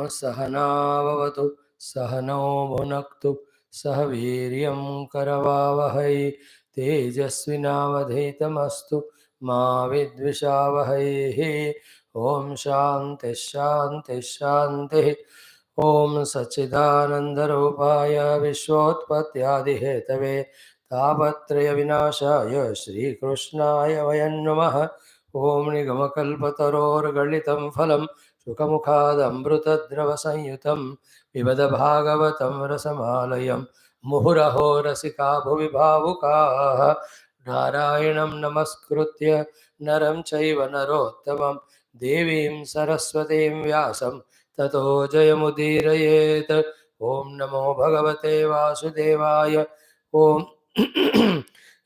सहनाववतु सहनौ भुनक्तु सह वीर्यं करवावहै तेजस्विनावधीतमस्तु मा विद्विषावहै। ओम शांति शांति शांति। ओम सच्चिदानंदरूपाय विश्वोत्पत्त्यादिहेतवे तापत्रय विनाशाय श्रीकृष्णाय वयं नमः। ओम निगमकल्पतरोर्गलितं फलं सुखमुखादमृतद्रवसंयुतं पिबद भागवतं रसमालयं मुहुरहो रसिका भुवि भावुकाः। नारायणं नमस्कृत्य नरं चैव नरोत्तमं देवीं सरस्वतीं व्यासं ततो जयमुदीरयेत्। ओम नमो भगवते वासुदेवाय। ओम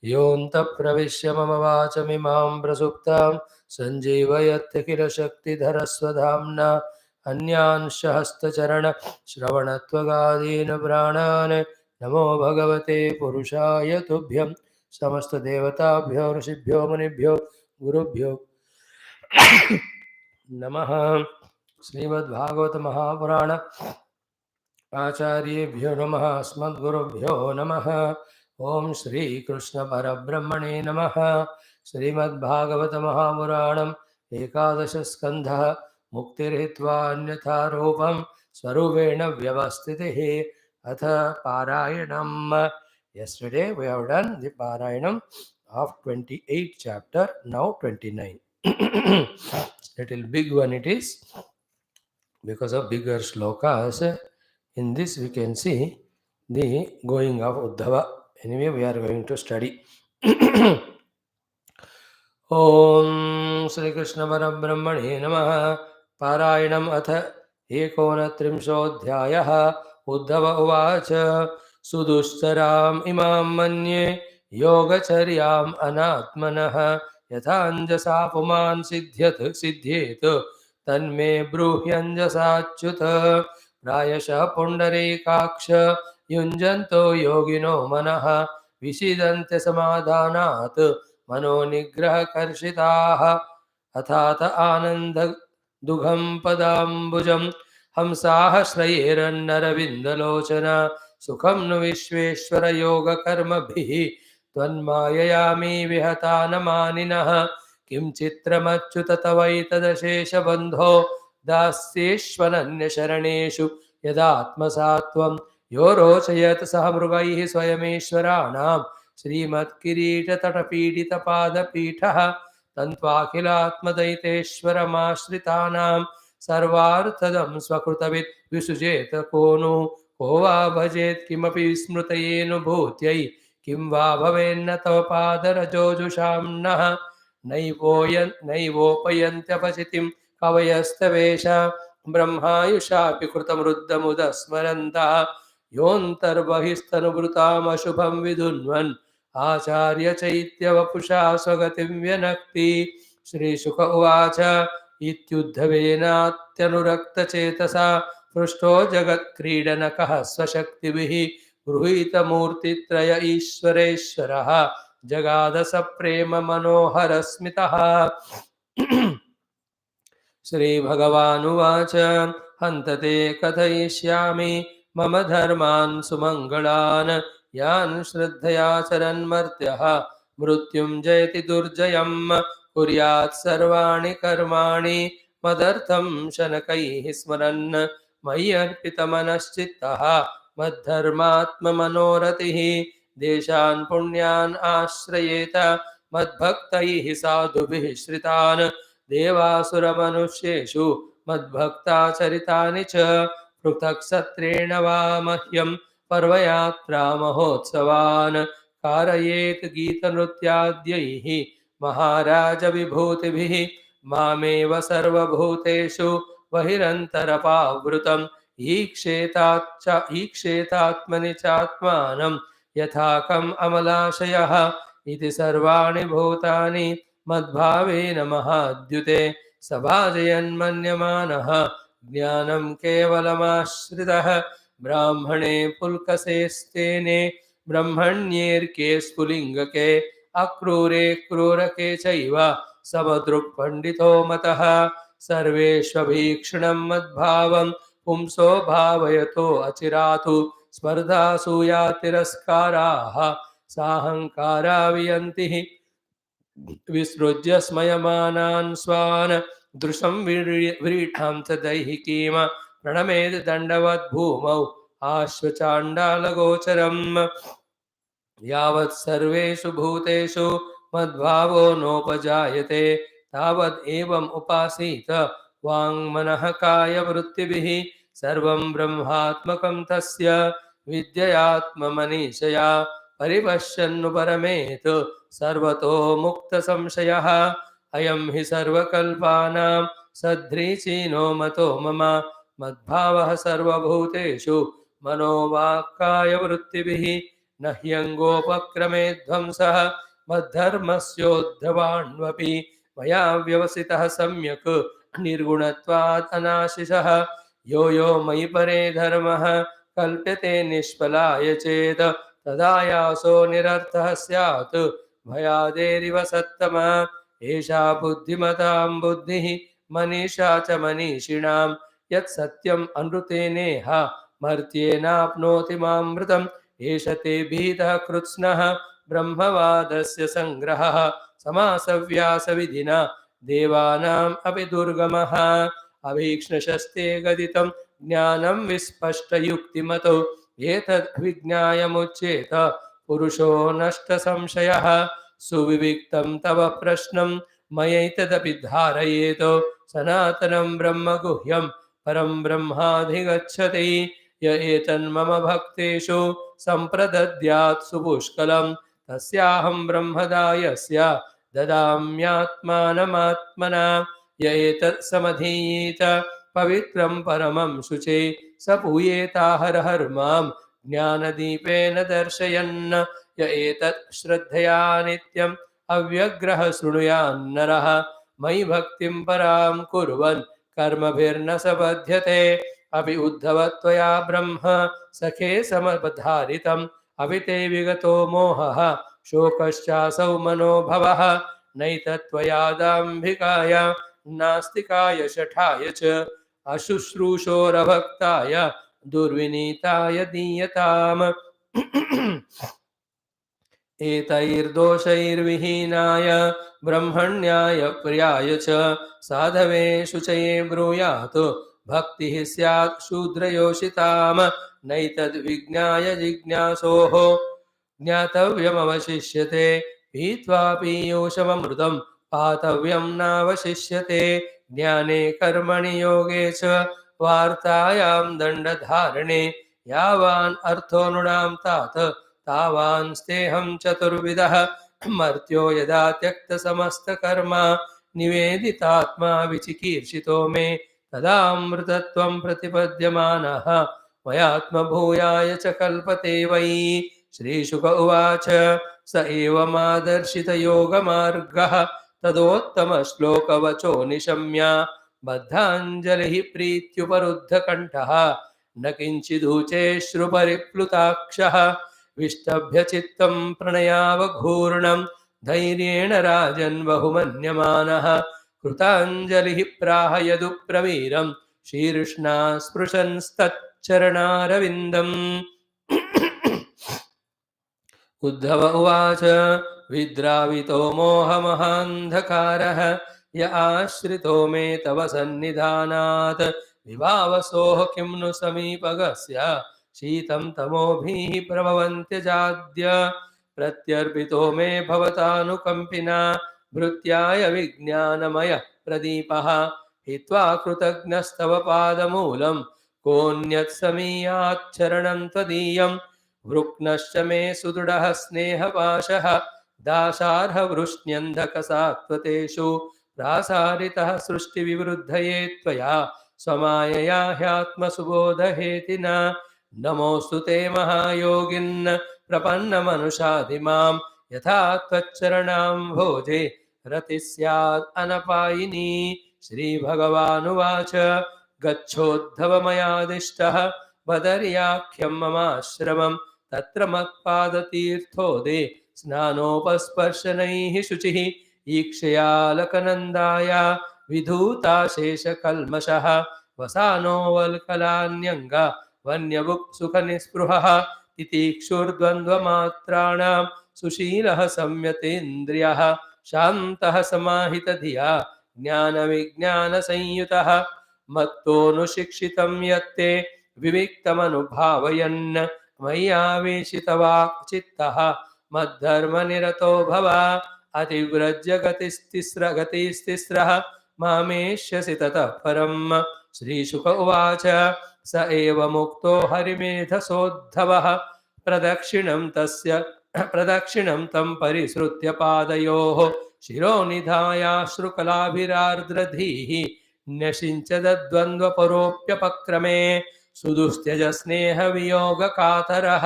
योऽन्तः प्रविश्य मम वाचमिमां प्रसुप्तां सञ्जीवयत्य किल शक्तिधरस्वधाम्ना अन्यांश्च हस्तचरणश्रवणत्वगादीन् प्राणान् नमो भगवते पुरुषाय तुभ्यं समस्तदेवताभ्यो ऋषिभ्यो मुनिभ्यो गुरुभ्यो नमः। श्रीमद्भागवत महापुराण आचार्येभ्यो नमः। अस्मद्गुरुभ्यो नमः। ओम श्री कृष्ण परब्रह्मणे नमः। श्रीमद्भागवत महापुराणम् एकादश स्कन्धः मुक्तिर्हित्वा अन्यथा रूपं स्वरूपेण व्यवस्थितिः। अथ पारायणम्। Yesterday we have done the Parayanam of 28th chapter, now 29. Little big one it is because of bigger slokas. In this we can see the going of Uddhava. Anyway, we are going to study. Om Shri Krishna Parabrahmane Namaha. Parayanam अथ एकोनत्रिंशोऽध्यायः। उद्धव उवाच सुदुश्चराम् इमां मन्ये योगचर्याम् अनात्मनः यथाञ्जसा पुमान् सिद्ध्येत तन्मे ब्रूह्यञ्जसाच्युत। प्रायशः पुण्डरीकाक्ष युञ्जन्तो योगिनो मनः विषीदन्ते समाधानात् मनो निग्रहकर्षिताः। अथात आनन्द दुघं पदाम्बुजं हंसाः श्रयेरन्नरविन्दलोचना सुखं नु विश्वेश्वर योगकर्मभिः त्वन्माययामि विहता न मानिनः। किं चित्रमच्युत तवैतदशेषबन्धो दास्येष्वनन्यशरणेषु यदात्मसात्वं यो रोचयत् सह मृगैः स्वयमेश्वराणां श्रीमत्किरीटतटपीडितपादपीठः तन्त्वाखिलात्मदैतेश्वरमाश्रितानां सर्वार्थदं स्वकृतवित् विसृजेत को नु। को वा भजेत् किमपि विस्मृतयेनुभूत्यै किं वा भवेन्न तव पादरजोजुषाम्नः। नैवोपयन्त्यपचितिं कवयस्तवेश ब्रह्मायुषापि कृतमृद्धमुदस्मरन्तः। योऽन्तर्बहिस्तनुभृतामशुभं विदुन्वन् आचार्य चैत्यवपुषा स्वगतिं व्यनक्ति। श्रीशुक उवाच इत्युद्धवेनात्यनुरक्तचेतसा पृष्ठो जगत्क्रीडनकः स्वशक्तिभिः गृहीतमूर्तित्रय ईश्वरेश्वरः जगाद सप्रेम मनोहरस्मितः। श्रीभगवानुवाच हन्त ते कथयिष्यामि मम धर्मान् सुमङ्गलान् यान् श्रद्धयाचरन्मर्त्यः मृत्युं जयति दुर्जयम्। कुर्यात् सर्वाणि कर्माणि मदर्थं शनकैः स्मरन् मयि अर्पितमनश्चित्तः मद्धर्मात्ममनोरतिः। देशान् पुण्यान् आश्रयेत मद्भक्तैः साधुभिः श्रितान् देवासुरमनुष्येषु मद्भक्ताचरितानि च पृथक् सत्रेण वा मह्यं पर्वयात्रा महोत्सवान् कारयेत् गीतनृत्याद्यैः महाराज विभूतिभिः मामेव सर्वभूतेषु बहिरन्तरपावृतम् ईक्षेतात्मनि चात्मानं यथाकम् अमलाशयः इति सर्वाणि भूतानि मद्भावेन महाद्युते सभाजयन्मन्यमानः ज्ञानं केवलमाश्रितः। ब्राह्मणे पुल्कसेस्तेने ब्रह्मण्येर्के स्फुलिङ्गके अक्रूरे क्रूरके चैव समदृक् पण्डितो मतः। सर्वेष्वभीक्षणं मद्भावं पुंसो भावयतो अचिरातु स्पर्धासूया तिरस्काराः साहंकारा वियन्ति विसृज्य स्मयमानान् स्वान् दृशं व्रीठां च दैहिकीम प्रणमेद दण्डवत् भूमौ आश्वचाण्डालगोचरम् यावत् सर्वेषु भूतेषु मद्भावो नोपजायते तावद् एवम् उपासीत वाङ्मनः कायवृत्तिभिः सर्वं ब्रह्मात्मकं तस्य विद्ययात्ममनीषया परिपश्यन्नुपरमेत् सर्वतो मुक्तसंशयः अयं हि सर्वकल्पानां सद्रीचीनो मतो मम मद्भावः सर्वभूतेषु मनोवाक्कायवृत्तिभिः न ह्यङ्गोपक्रमे ध्वंसः मद्धर्मस्योद्धवान्वपि मया व्यवसितः सम्यक् निर्गुणत्वात् अनाशिषः यो यो मयि परे धर्मः कल्प्यते निष्फलाय चेत् तदायासो निरर्थः स्यात् भयादेरिव सत्तमा एषा बुद्धिमतां बुद्धिः मनीषा च मनीषिणां यत् सत्यम् अनृतेनेह मर्त्येनाप्नोति मामृतम् एष ते भीतः कृत्स्नः ब्रह्मवादस्य सङ्ग्रहः समासव्यासविधिना देवानाम् अपि दुर्गमः अभीक्ष्णशस्ते गदितं ज्ञानं विस्पष्टयुक्तिमतो एतद् विज्ञायमुच्येत पुरुषो नष्टसंशयः सुविविक्तं तव प्रश्नं मयैतदपि धारयेत सनातनं ब्रह्म गुह्यं परं ब्रह्माधिगच्छति य एतन्मम भक्तेषु सम्प्रदद्यात् सुपुष्कलं तस्याहं ब्रह्मदायस्य ददाम्यात्मानमात्मना य एतत् समधीयेत पवित्रं परमं शुचे स पूयेता हर हर मां ज्ञानदीपेन दर्शयन् य एतत् श्रद्धया नित्यम् अव्यग्रह शृणुयान्नरः मयि भक्तिं परां कुर्वन् कर्मभिर्न स बध्यते अभि उद्धव त्वया ब्रह्म सखे समवधारितम् अभि ते विगतो मोहः शोकश्चासौ मनोभवः नैतत्त्वया दाम्भिकाय नास्तिकाय शठाय च अशुश्रूषोरभक्ताय दुर्विनीताय दीयताम् एतैर्दोषैर्विहीनाय ब्रह्मण्याय प्रियाय च साधवे शुचये ब्रूयात् भक्तिः स्यात् शूद्रयोषिताम् नैतद्विज्ञाय जिज्ञासोः ज्ञातव्यमवशिष्यते पीत्वा पीयूषममृतं पातव्यं नावशिष्यते ज्ञाने कर्मणि योगे च वार्तायां दण्डधारणे यावान् अर्थो नृणां तात तावान् स्तेहं चतुर्विधः मर्त्यो यदा त्यक्तसमस्तकर्म निवेदितात्मा विचिकीर्षितो मे तदामृतत्वं प्रतिपद्यमानः मयात्मभूयाय च कल्पते वै श्रीशुक उवाच स एवमादर्शितयोगमार्गः तदोत्तमश्लोकवचो निशम्य बद्धाञ्जलिः प्रीत्युपरुद्धकण्ठः न किञ्चिदूचेश्रुपरिप्लुताक्षः विष्टभ्य चित्तं प्रणयावघूर्णं धैर्येण राजन् बहुमन्यमानः कृताञ्जलिः प्राह यदुप्रवीरं शीर्ष्णा स्पृशंस्तच्चरणारविन्दम् उद्धव उवाच विद्रावितो मोहमहान्धकारः य आश्रितो मे तव सन्निधानात् विभावसोः किं नु समीपगस्य शीतं तमोभिः प्रभवन्त्यजाद्य प्रत्यर्पितो मे भवतानुकम्पिना भृत्याय विज्ञानमय प्रदीपः हित्वा कृतज्ञस्तव पादमूलं कोऽन्यत्समीयाच्छरणं त्वदीयम् वृक्नश्च मे सुदृढः स्नेहपाशः दासार्हवृष्ण्यन्धकसात्वतेषु प्रासारितः सृष्टिविवृद्धये त्वया स्वमायया ह्यात्मसुबोधहेतिना नमोऽस्तु ते महायोगिन् प्रपन्नमनुषाधिमां यथा त्वच्चरणाम्भोजे रतिः स्यात् अनपायिनी श्रीभगवानुवाच गच्छोद्धवमयादिष्टः बदर्याख्यं ममाश्रमं तत्र मत्पादतीर्थोदे स्नानोपस्पर्शनैः शुचिः ईक्षयालकनन्दाय विधूताशेषकल्मषः वसानो वल्कलान्यङ्ग वन्यभुक् सुखनिस्पृहः तितिक्षुर्द्वन्द्वमात्राणां सुशीलः संयतेन्द्रियः शान्तः समाहितधिया ज्ञानविज्ञानसंयुतः मत्तोऽनुशिक्षितं यत्ते विविक्तमनुभावयन् मय्यावेशितवाक्चित्तः मद्धर्मनिरतो भव अतिव्रज्य गतिस्तिस्रः मामेष्यसि ततः परम् श्रीशुक उवाच स एव मुक्तो हरिमेधसोद्धवः प्रदक्षिणं तं परिसृत्य पादयोः शिरोनिधायाश्रुकलाभिरार्द्रधीः न्यषिञ्चदद्वन्द्वपरोऽप्यपक्रमे सुदुस्त्यजस्नेहवियोगकातरः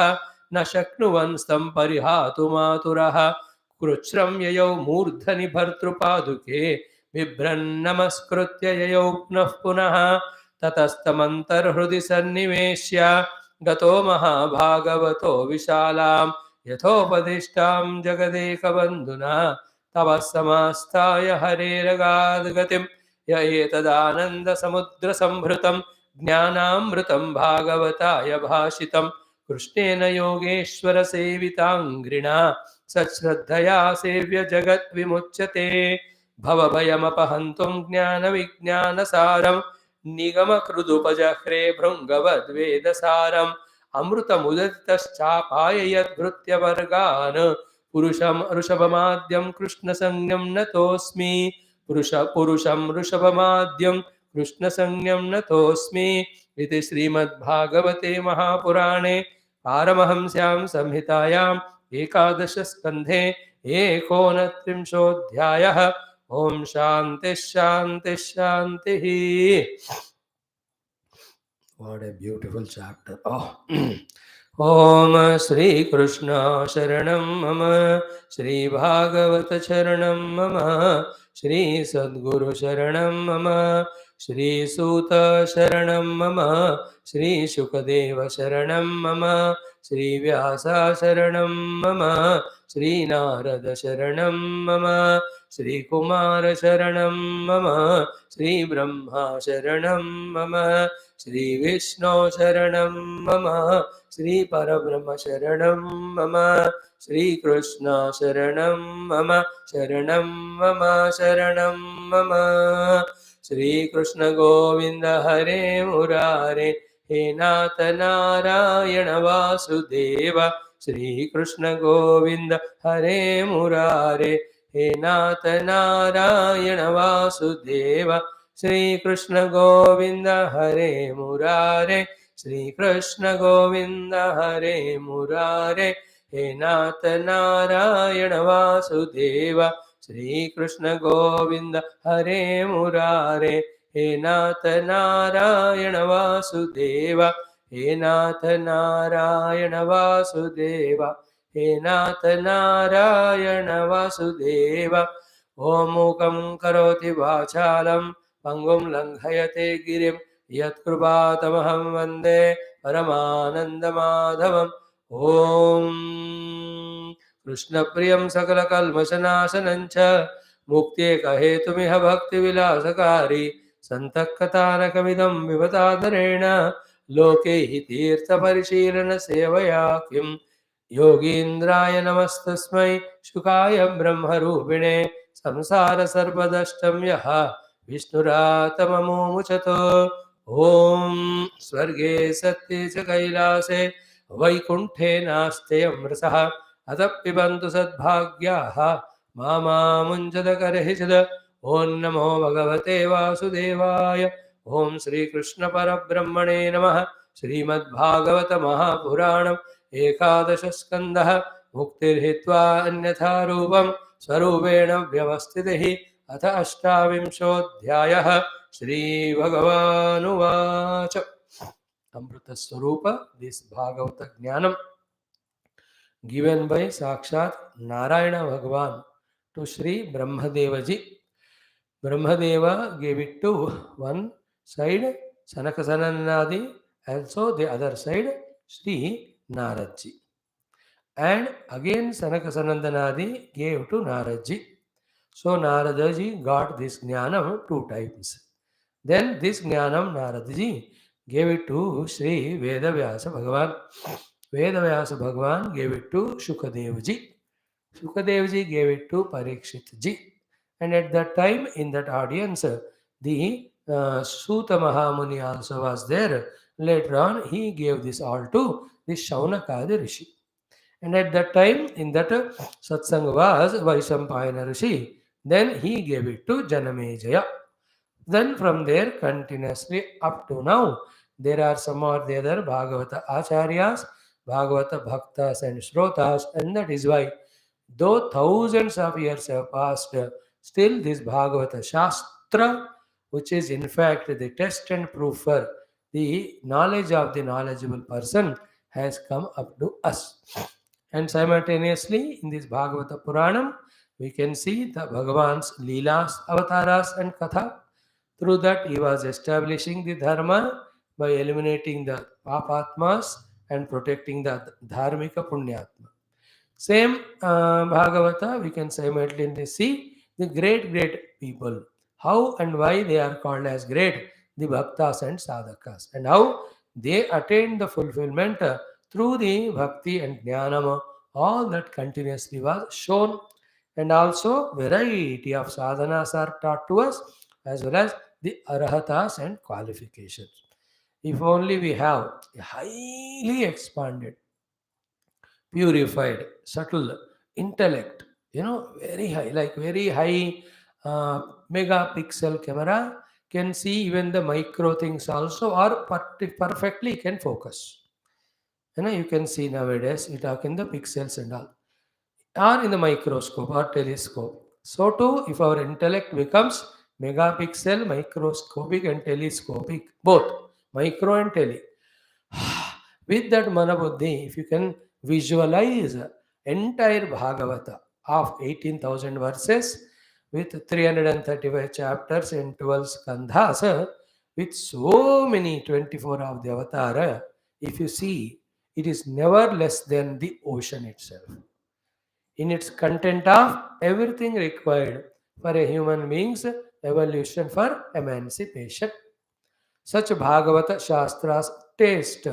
न शक्नुवन्स्तं परिहातुमातुरः कृच्छ्रं ययौ मूर्धनि भर्तृपादुके बिभ्रन्नमस्कृत्य ययौ पुनः पुनः ततस्तमन्तर्हृदि सन्निवेश्य गतो महाभागवतो विशालां यथोपदिष्टां जगदेकबन्धुना तव समास्ताय हरेरगाद्गतिं य एतदानन्दसमुद्रसम्भृतं ज्ञानामृतं भागवताय भाषितं कृष्णेन योगेश्वरसेविताङ्घ्रिणा सश्रद्धया सेव्य जगद्विमुच्यते भवभयमपहन्तुं ज्ञानविज्ञानसारं निगमकृदुपजह्रे भृङ्गवद्वेदसारम् अमृतमुदितश्चापाय यद्भृत्यवर्गान् पुरुषं ऋषभमाद्यं कृष्णसंज्ञं नतोऽस्मि पुरुषं ऋषभमाद्यं कृष्णसंज्ञं नतोऽस्मि इति श्रीमद्भागवते महापुराणे पारमहंस्यां संहितायाम् एकादशस्कन्धे 39 ओम शांति शांति शांति. What a beautiful chapter. ओम श्री कृष्ण शरणं मम श्री भागवत शरणं मम श्री सद्गुरु शरणं मम श्री सूत शरणं मम श्री शुकदेव शरणं मम श्री व्यास शरणं मम श्री नारद शरणं मम श्री कुमार शरणं मम श्री ब्रह्मा शरणं मम श्री विष्णु शरणं मम श्री परब्रह्म शरणं मम श्री कृष्ण शरणं मम शरणं मम शरणं मम श्री कृष्ण गोविंद हरे मुरारे हे नाथ नारायण वासुदेव श्री कृष्ण गोविंद हरे मुरारे हे नाथ नारायण वासुदेव श्री कृष्ण गोविंद हरे मुरारे श्री कृष्ण गोविंद हरे मुरारे हे नाथ नारायण वासुदेव श्री कृष्ण गोविंद हरे मुरारे हे नाथ नारायण वासुदेव हे नाथ नारायण वासुदेव हे नाथ नारायण वासुदेव ओम मूकं करोति वाचालं पंगुं लंघयते गिरिं यत्कृपातमहं वन्दे परमानन्दमाधवम् ओम कृष्णप्रियं सकलकल्मषनाशनं च मुक्त्येकहेतुमिह भक्तिविलासकारी सन्तः-कथानकमिदं विभतादरेण लोके हि तीर्थपरिशीलनसेवया किं योगीन्द्राय नमस्तस्मै शुकाय ब्रह्मरूपिणे संसारसर्पदष्टं यः विष्णुरातममुमुचतो ॐ स्वर्गे सत्ये च कैलासे वैकुण्ठे नास्ते अमृतः अतः पिबन्तु सद्भाग्याः मामामुञ्चदकर्हिषद ॐ नमो भगवते वासुदेवाय ॐ श्रीकृष्णपरब्रह्मणे नमः श्रीमद्भागवत महापुराणम् 11 स्कन्धः मुक्तिर्हित्वा अन्यथा रूपं स्वरूपेण व्यवस्थितिः अथ 28 श्री भगवानुवाच अमृत स्वरूप दिस भागवत ज्ञानम given by Sakshat Narayana Bhagavan to Sri Brahmadeva ji. Brahmadeva gave it to one side Sanakasananadi, also the other side Sri Narad ji. And again Sanakasanandanadi gave to Narad ji. So Narada ji got this jnanam 2 times. Then this Jnanam Naradaji gave it to Sri Vedavyasa Bhagavan. Vedavyasa Bhagavan gave it to Shukadevji. Shukadevji gave it to Parikshitji. And at that time, in that audience, the Suta Mahamuni also was there. Later on, he gave this all to the Shaunakadi Rishi. And at that time, in that satsang was Vaishampayana Rishi. Then he gave it to Janamejaya. Then from there, continuously up to now, there are some or the other Bhagavata Acharyas, Bhagavata Bhaktas and Shrotas, and that is why, though thousands of years have passed, still this Bhagavata Shastra, which is in fact the test and proof for the knowledge of the knowledgeable person, has come up to us. And simultaneously, in this Bhagavata Puranam, we can see the Bhagavan's Leelas, Avataras, and Katha. Through that, he was establishing the Dharma by eliminating the Papatmas and protecting the Dharmika Punyatma. Same Bhagavata, we can simultaneously see the great people. How and why they are called as great, the Bhaktas and Sadhakas, and how they attain the fulfillment through the Bhakti and Jnanama. All that continuously was shown, and also variety of sadhanas are taught to us, as well as the arhatas and qualifications. If only we have a highly expanded, purified, subtle intellect, very high, like very high megapixel camera can see even the micro things also, or perfectly can focus. You can see nowadays, we talk in the pixels and all, or in the microscope or telescope. So too, if our intellect becomes megapixel, microscopic and telescopic, both micro and tele, with that Manabuddhi, if you can visualize entire Bhagavata of 18,000 verses with 335 chapters and 12 skandhas, with so many 24 of the avatar, if you see, it is never less than the ocean itself. In its content of everything required for a human being's evolution for emancipation. Such Bhagavata Shastras taste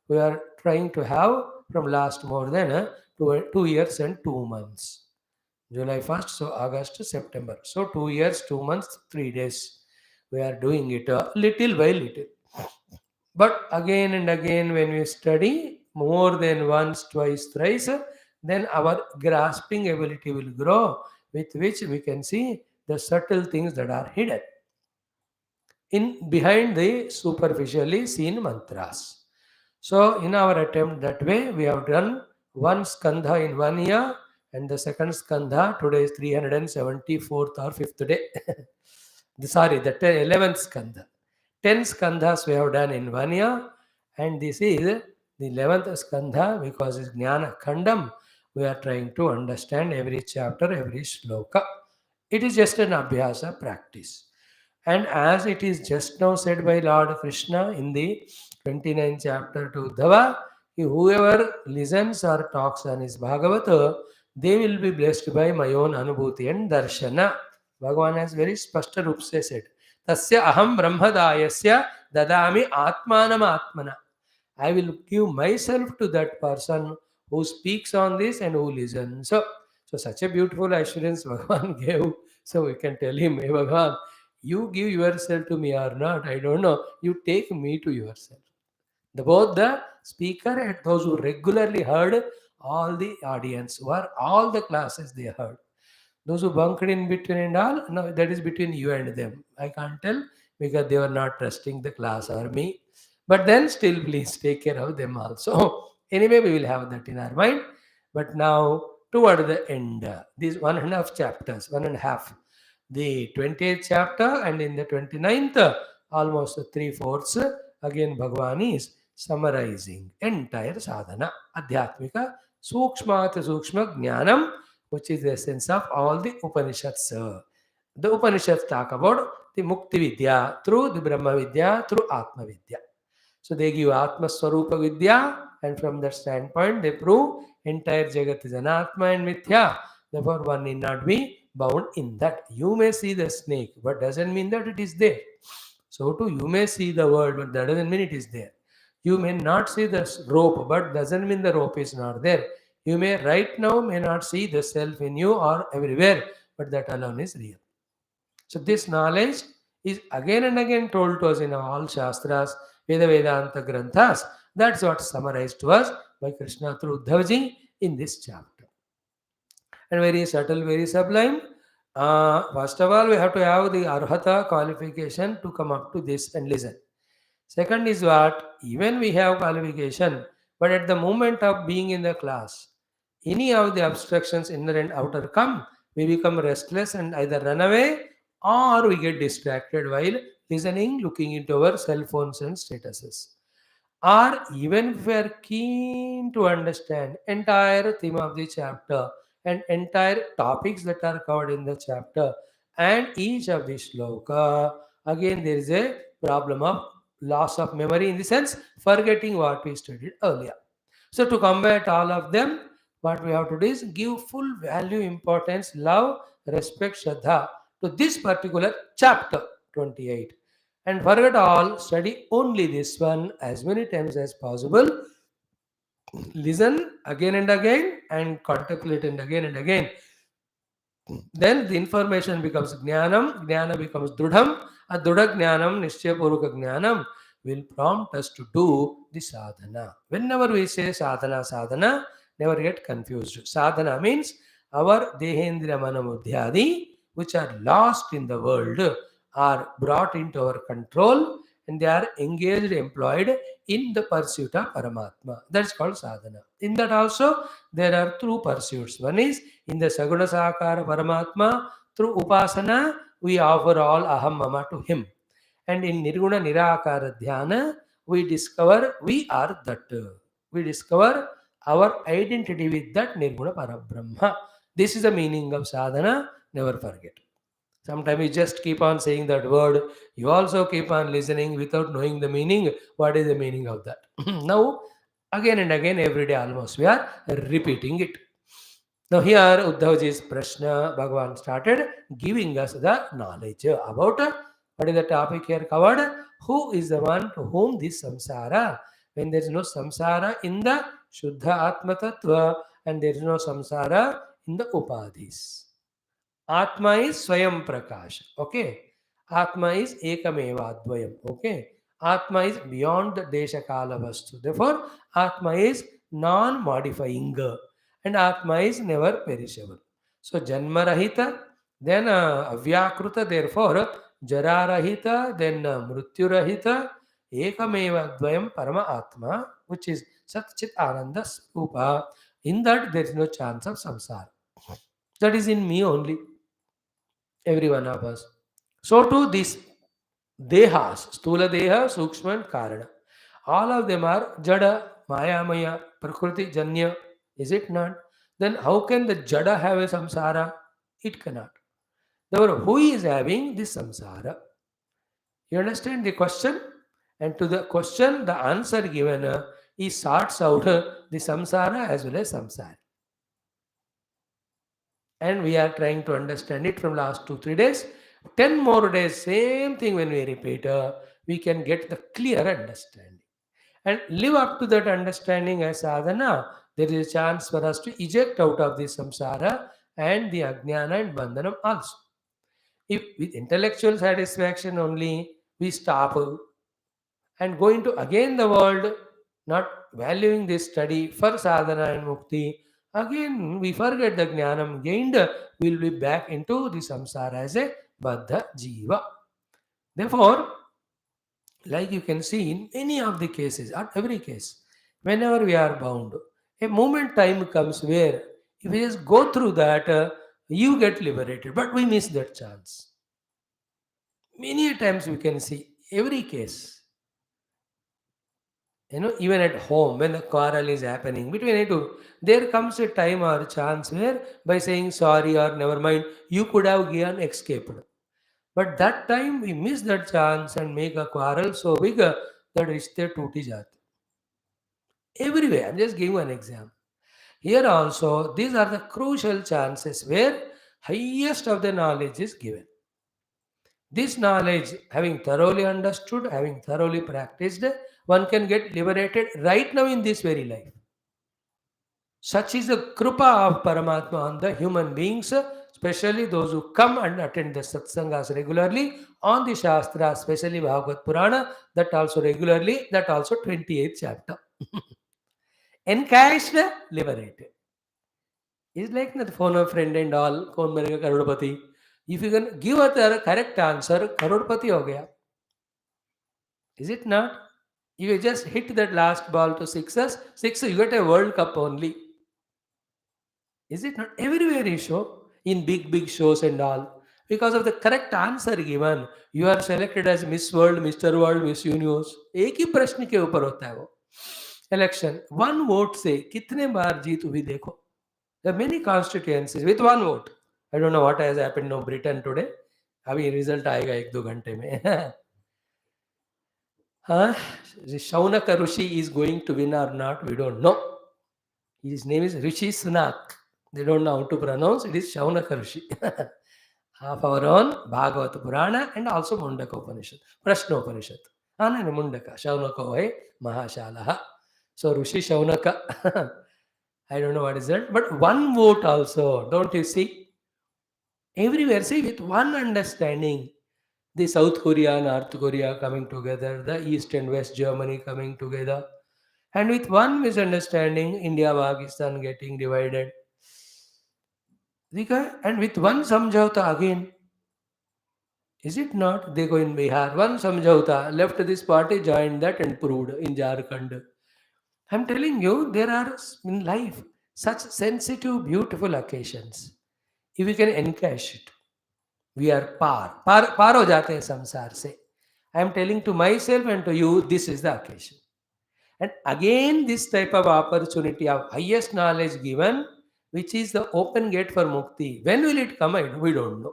we are trying to have from last more than 2 years and 2 months. July 1st, so August, September. So 2 years, 2 months, 3 days. We are doing it little by little. But again and again, when we study more than once, twice, thrice, then our grasping ability will grow, with which we can see the subtle things that are hidden in behind the superficially seen mantras. So, in our attempt that way, we have done one skandha in 1 year, and the second skandha today is 374th or 5th day. Sorry, the 11th skandha. 10 skandhas we have done in 1 year, and this is the 11th skandha because it's Jnana Khandam. We are trying to understand every chapter, every shloka. It is just an abhyasa practice. And as it is just now said by Lord Krishna in the 29th chapter to Uddhava, whoever listens or talks on his Bhagavata, they will be blessed by my own Anubhuti and Darshana. Bhagavan has very spashta roop se said, Tasya aham brahmadayasya dadami atmanam atmana. I will give myself to that person who speaks on this and who listens. So such a beautiful assurance Bhagavan gave. So we can tell him, hey Bhagavan, you give yourself to me or not, I don't know. You take me to yourself. Both the speaker and those who regularly heard, all the audience, who are all the classes they heard. Those who bunked in between and all, no, that is between you and them. I can't tell because they were not trusting the class or me. But then still, please take care of them also. Anyway, we will have that in our mind. But now, toward the end, these 1.5 chapters, 1.5, the 20th chapter, and in the 29th, almost 3/4, again Bhagavan is summarizing entire sadhana, adhyatmika, sukshmat sukshma jnanam, which is the essence of all the Upanishads. The Upanishads talk about the Mukti Vidya through the Brahma Vidya, through Atma Vidya. So they give Atma Swarupa Vidya, and from that standpoint, they prove entire Jagat is Anatma and Mithya. Therefore, one need not be bound in that. You may see the snake, but doesn't mean that it is there. So too, you may see the world, but that doesn't mean it is there. You may not see the rope, but doesn't mean the rope is not there. You may right now may not see the self in you or everywhere, but that alone is real. So this knowledge is again and again told to us in all Shastras, Vedanta Granthas. That's what summarized to us by Krishna through Uddhavaji in this chapter. And very subtle, very sublime. First of all, we have to have the arhata qualification to come up to this and listen. Second is what? Even we have qualification, but at the moment of being in the class, any of the obstructions, inner and outer, come, we become restless and either run away or we get distracted while listening, looking into our cell phones and statuses. Or even if we are keen to understand entire theme of the chapter and entire topics that are covered in the chapter and each of the shloka, again there is a problem of loss of memory, in the sense forgetting what we studied earlier. So to combat all of them, what we have to do is give full value, importance, love, respect, shraddha to this particular chapter 28. And forget all, study only this one as many times as possible. Listen again and again and contemplate and again. Then the information becomes jnanam, jnana becomes drudham, a drudha jnanam, nishchayapurvaka jnanam will prompt us to do the sadhana. Whenever we say sadhana, sadhana, never get confused. Sadhana means our dehendriya manamudyadi, which are lost in the world, are brought into our control and they are engaged, employed in the pursuit of Paramatma. That's called sadhana. In that also, there are two pursuits. One is in the Saguna Sakara Paramatma, through Upasana, we offer all Aham Mama to Him. And in Nirguna Nirakara Dhyana, we discover we are that. We discover our identity with that Nirguna Parabrahma. This is the meaning of sadhana, never forget. Sometimes you just keep on saying that word, you also keep on listening without knowing the meaning. What is the meaning of that? Now, again and again, every day almost, we are repeating it. Now here Uddhavji's Prashna, Bhagavan started giving us the knowledge about what is the topic here covered. Who is the one to whom this samsara? When there is no samsara in the Shuddha Atma Tattva and there is no samsara in the Upadhis. Atma is Swayam Prakash. Okay. Atma is Ekameva Advayam. Okay. Atma is beyond the Desha Kala Vastu. Therefore, Atma is non-modifying. And Atma is never perishable. So, Janma Rahita, then Avyakruta, therefore, Jara Rahita, then Mrityu Rahita, Ekameva Advayam Parama Atma, which is Sat Chit Ananda Srupa. In that, there is no chance of samsara. That is in me only, every one of us. So too these dehas, stula deha, sukshma and karana. All of them are jada, maya maya, prakriti, janya. Is it not? Then how can the jada have a samsara? It cannot. Therefore, who is having this samsara? You understand the question? And to the question, the answer given, he sorts out the samsara as well as samsara. And we are trying to understand it from last 2-3 days. 10 more days, same thing when we repeat, we can get the clear understanding. And live up to that understanding as sadhana, there is a chance for us to eject out of this samsara and the ajnana and bandhanam also. If with intellectual satisfaction only we stop and go into again the world, not valuing this study for sadhana and mukti, again we forget the jnanam gained, we'll be back into the samsara as a baddha jiva. Therefore, like you can see in any of the cases, or every case, whenever we are bound, a moment time comes where if we just go through that, you get liberated, but we miss that chance. Many times we can see every case. Even at home, when the quarrel is happening between you two, there comes a time or chance where by saying sorry or never mind, you could have given escaped. But that time we miss that chance and make a quarrel so big that rishte tooti jate. Everywhere, I'm just giving an example. Here also, these are the crucial chances where highest of the knowledge is given. This knowledge, having thoroughly understood, having thoroughly practiced, one can get liberated right now in this very life. Such is the krupa of Paramatma on the human beings, especially those who come and attend the satsangas regularly on the Shastra, especially Bhagavad Purana, that also regularly, that also 28th chapter. Encashed, liberated. It's like the phone of friend and all, Kaun Banega Karodpati. If you can give a correct answer, Karodpati ho gaya. Is it not? You just hit that last ball to sixes, you get a World Cup only. Is it not? Everywhere you show, in big shows and all. Because of the correct answer given, you are selected as Miss World, Mr. World, Miss Universe. एक ही प्रश्न के ऊपर होता है वो. Election, one vote से कितने बार जीत हुई देखो. There are many constituencies with one vote. I don't know what has happened in Britain today. अभी रिजल्ट आएगा 1-2 घंटे में. Huh? Shaunaka Rishi is going to win or not, we don't know. His name is Rishi Sunak. They don't know how to pronounce. It is Shaunaka Rishi. Half our own Bhagavata Purana and also Mundaka Upanishad. Prashna Upanishad. Anana Mundaka. Shaunaka Vai Mahashalaha. So Rishi Shaunaka. I don't know what is that. But one vote also. Don't you see? Everywhere. See, with one understanding. The South Korea, North Korea coming together. The East and West Germany coming together. And with one misunderstanding, India, Pakistan getting divided. And with one samjhauta again, is it not? They go in Bihar, one samjhauta, left this party, joined that and proved in Jharkhand. I'm telling you, there are in life such sensitive, beautiful occasions. If we can encash it, we are par ho jate hain samsar se. I'm telling to myself and to you, this is the occasion. And again, this type of opportunity of highest knowledge given, which is the open gate for mukti. When will it come? We don't know.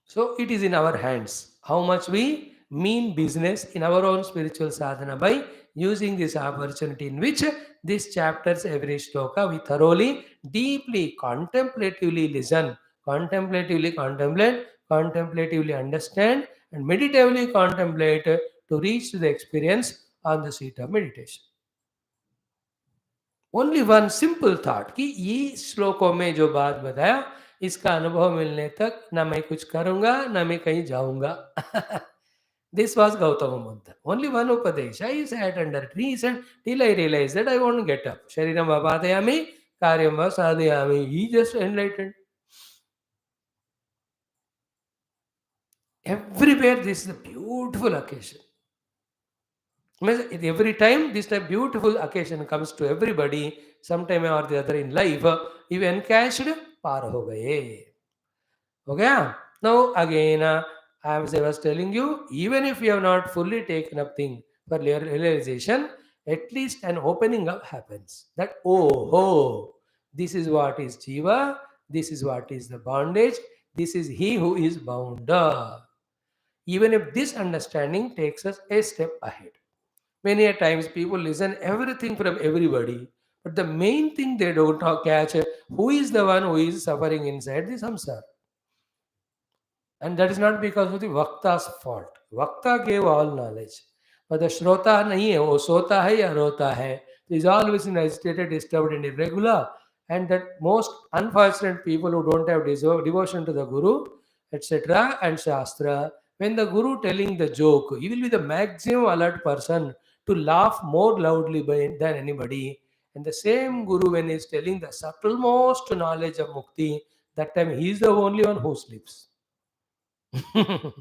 So it is in our hands. How much we mean business in our own spiritual sadhana by using this opportunity in which these chapters, every shloka, we thoroughly, deeply, contemplatively listen, contemplatively contemplate, contemplatively understand, and meditatively contemplate to reach to the experience on the seat of meditation. Only one simple thought कि ये श्लोकों में जो बात बताया इसका अनुभव मिलने तक ना मैं कुछ करूंगा ना मैं कहीं जाऊंगा. This was Gautama Buddha. Only one Upadesha. I sat under a tree and till I realized that I won't get up. Shariram Vapatayami, Karyam Vasadayami. He just enlightened. Everywhere this is a beautiful occasion. Every time this type beautiful occasion comes to everybody, sometime or the other in life, you encashed, par ho gaye. Okay? Now again, as I was telling you, even if you have not fully taken up thing for realization, at least an opening up happens. That, oh, this is what is Jiva, this is what is the bondage, this is he who is bound. Even if this understanding takes us a step ahead. Many a times people listen everything from everybody, but the main thing they don't catch, who is the one who is suffering inside the samsara. And that is not because of the Vakta's fault. Vakta gave all knowledge. But the Shrota nahi hai, wo sota hai ya rota hai. He is always in agitated, disturbed and irregular. And that most unfortunate people who don't have devotion to the Guru, etc. and Shastra, when the Guru telling the joke, he will be the maximum alert person to laugh more loudly than anybody. And the same Guru, when he is telling the subtlemost knowledge of Mukti, that time he is the only one who sleeps. The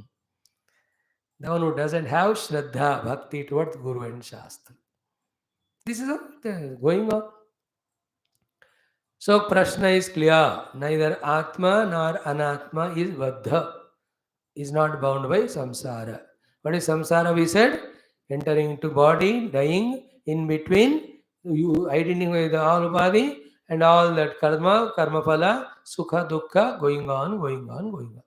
one who doesn't have Shraddha, Bhakti towards Guru and Shastra. This is going on. So Prashna is clear. Neither Atma nor Anatma is Baddha. Is not bound by samsara. What is samsara? We said entering into body, dying, in between, you identify the all body and all that karma, karma phala, sukha, dukkha, going on, going on, going on.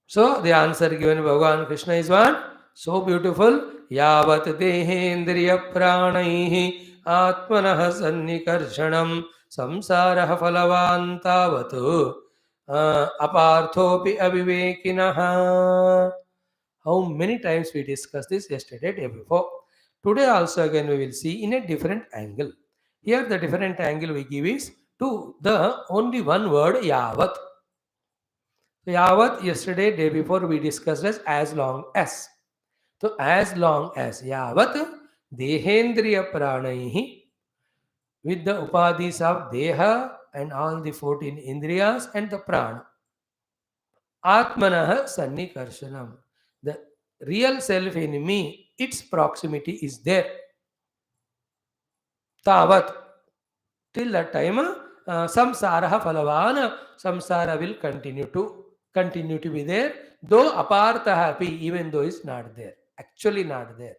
So the answer given by Bhagavan Krishna is what? So beautiful. Yavat dehendriya pranaihi atmanah sannikarshanam samsarah phalavantavatu Aparthopi avivekinaha. How many times we discussed this yesterday, day before. Today also again we will see in a different angle. Here the different angle we give is to the only one word yavat. So yavat yesterday, day before we discussed as long as. So as long as yavat dehendriya pranaihi with the upadhis of deha and all the 14 indriyas and the prana. Atmanah Sannikarshanam. The real self in me, its proximity is there. Tavat. Till that time, samsara phalavana, samsara will continue to be there, though apartha happy, even though it's not there. Actually not there.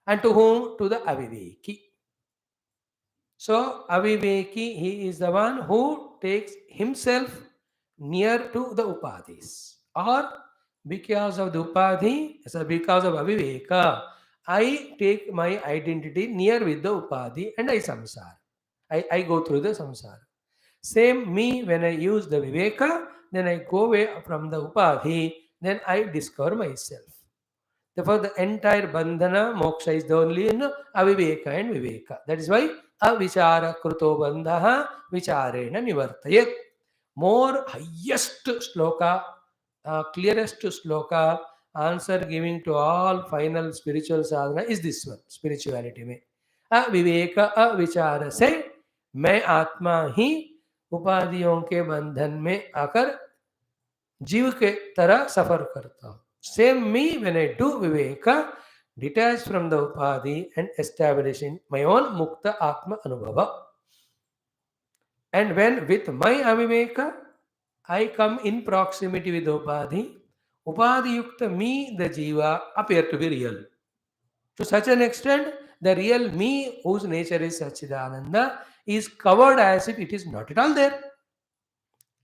And to whom? To the aviveki. So aviveki, he is the one who takes himself near to the upadhis. Or because of the upadhi, so because of aviveka, I take my identity near with the upadhi and I samsara. I go through the samsara. Same me when I use the viveka, then I go away from the upadhi, then I discover myself. Therefore, the entire bandhana, moksha is only in aviveka and viveka. That is why avichara kruto bandhaha vicharena nivartayet. More highest sloka, clearest sloka, answer giving to all final spiritual sadhana is this one, spirituality में. अविवेक अविचार से मैं आत्मा ही उपाधियों के बंधन में आकर जीव के तरह सफर करता हूँ. Same me when I do viveka, detached from the upadhi and establishing my own mukta atma anubhava. And when with my aviveka, I come in proximity with upadhi, upadhi yukta me, the jiva, appear to be real. To such an extent, the real me, whose nature is Sachidananda, is covered as if it is not at all there.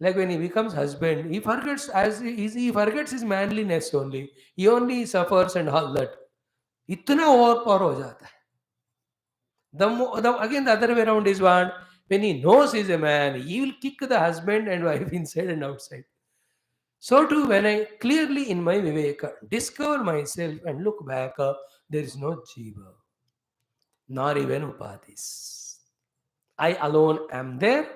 Like when he becomes husband, he forgets he forgets his manliness only. He only suffers and all that. इतना overpower हो जाता है. Again the other way around is what? When he knows he is a man, he will kick the husband and wife inside and outside. So too, when I clearly in my viveka discover myself and look back, there is no jiva, nor even upadhis. I alone am there.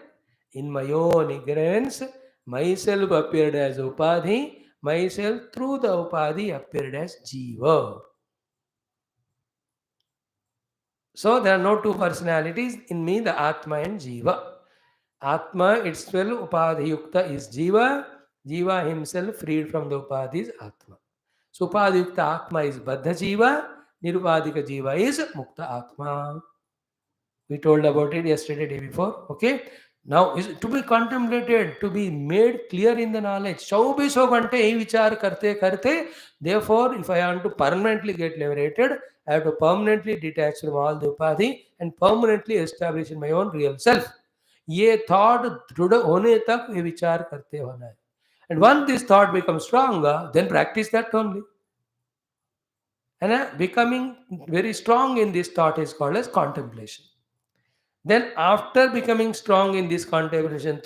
In my own ignorance, myself appeared as upadhi, myself through the upadhi appeared as jiva. So there are no two personalities in me, the Atma and Jiva. Atma itself, Upadhi Yukta is Jiva. Jiva himself freed from the Upadhi is Atma. So Upadhi Yukta Atma is Baddha Jiva. Nirupadhika Jiva is Mukta Atma. We told about it yesterday, day before. Okay. Now is to be contemplated, to be made clear in the knowledge. 24 घंटे ही विचार करते करते, therefore, if I want to permanently get liberated, I have to permanently detach from all the upadhi and permanently establish in my own real self. ये thought दृढ़ होने तक ये विचार करते होना है. And once this thought becomes stronger, then practice that only. And becoming very strong in this thought is called as contemplation. Then after becoming strong in this contemplation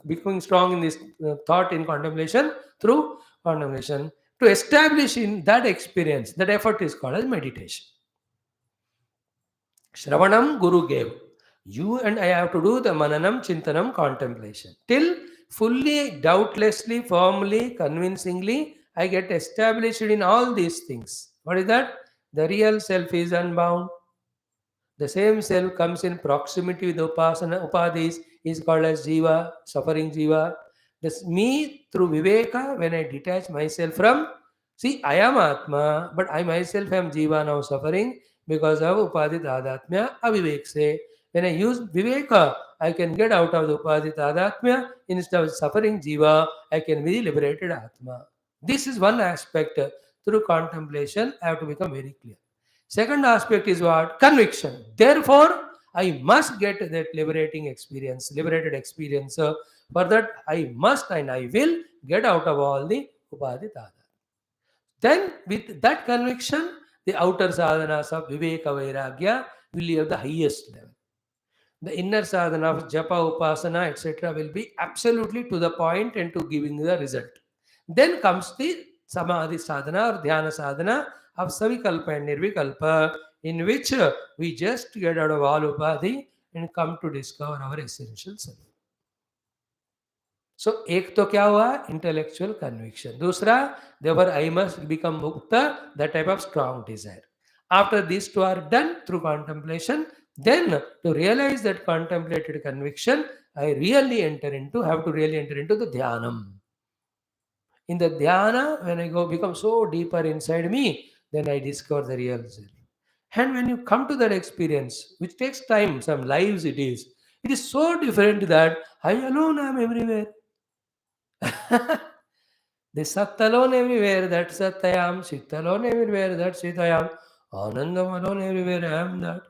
becoming strong in this thought in contemplation through contemplation, to establish in that experience, that effort is called as meditation. Shravanam Guru gave. You and I have to do the mananam, chintanam, contemplation. Till fully, doubtlessly, firmly, convincingly, I get established in all these things. What is that? The real self is unbound. The same self comes in proximity with upasana, upadhis, is called as jiva, suffering jiva. This me through viveka, when I detach myself from, see, I am atma, but I myself am jiva now suffering because of upadhi tadatmya avivek se. When I use viveka, I can get out of the upadhi tadatmya. Instead of suffering jiva, I can be liberated atma. This is one aspect. Through contemplation, I have to become very clear. Second aspect is what? Conviction. Therefore, I must get that liberated experience. For that, I must and I will get out of all the upadhi tada. Then, with that conviction, the outer sadhanas of viveka vairagya will be of the highest level. The inner sadhana of japa, upasana, etc. will be absolutely to the point and to giving the result. Then comes the samadhi sadhana or dhyana sadhana of savikalpa and nirvikalpa, in which we just get out of all upadhi and come to discover our essential self. सो एक तो क्या हुआ, intellectual conviction. दूसरा, there I must become mukt, the type of strong desire. After this two are done through contemplation, then to realize that contemplated conviction, I really have to really enter into the dhyanam. In the dhyana, when I go become so deeper inside me, then I discover the real self. And when you come to that experience, which takes time, some lives it is so different that I alone am everywhere. The Sat alone everywhere, that Sat I am. Sit alone everywhere, that Sit I am. Anandam alone everywhere, I am that.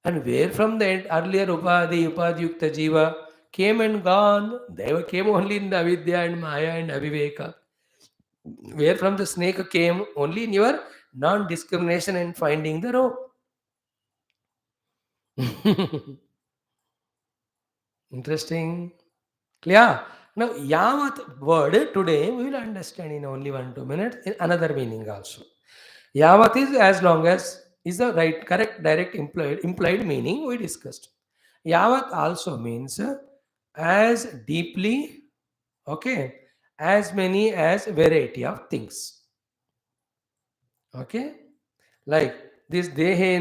And where from the earlier Upadhyukta Jiva came and gone, they came only in the Avidya and Maya and Aviveka. Where from the snake came only in your non-discrimination and finding the rope. Interesting. Clear? Now, Yavat word today we will understand in only 1-2 minutes in another meaning also. Yavat is as long as is the right, correct, direct, implied meaning we discussed. Yavat also means as deeply, okay, as many as variety of things. Okay, like this Deha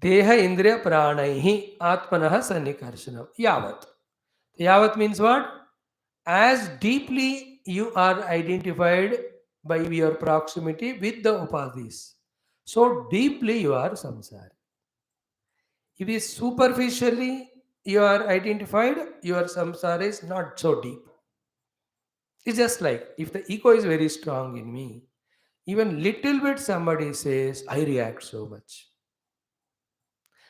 Indriya Pranaihi Atmanaha Sannikarsanam. Yavat. Yavat means what? As deeply you are identified by your proximity with the upadhis, so deeply you are samsara. If is superficially you are identified, your samsara is not so deep. It's just like if the ego is very strong in me, even little bit somebody says, I react so much.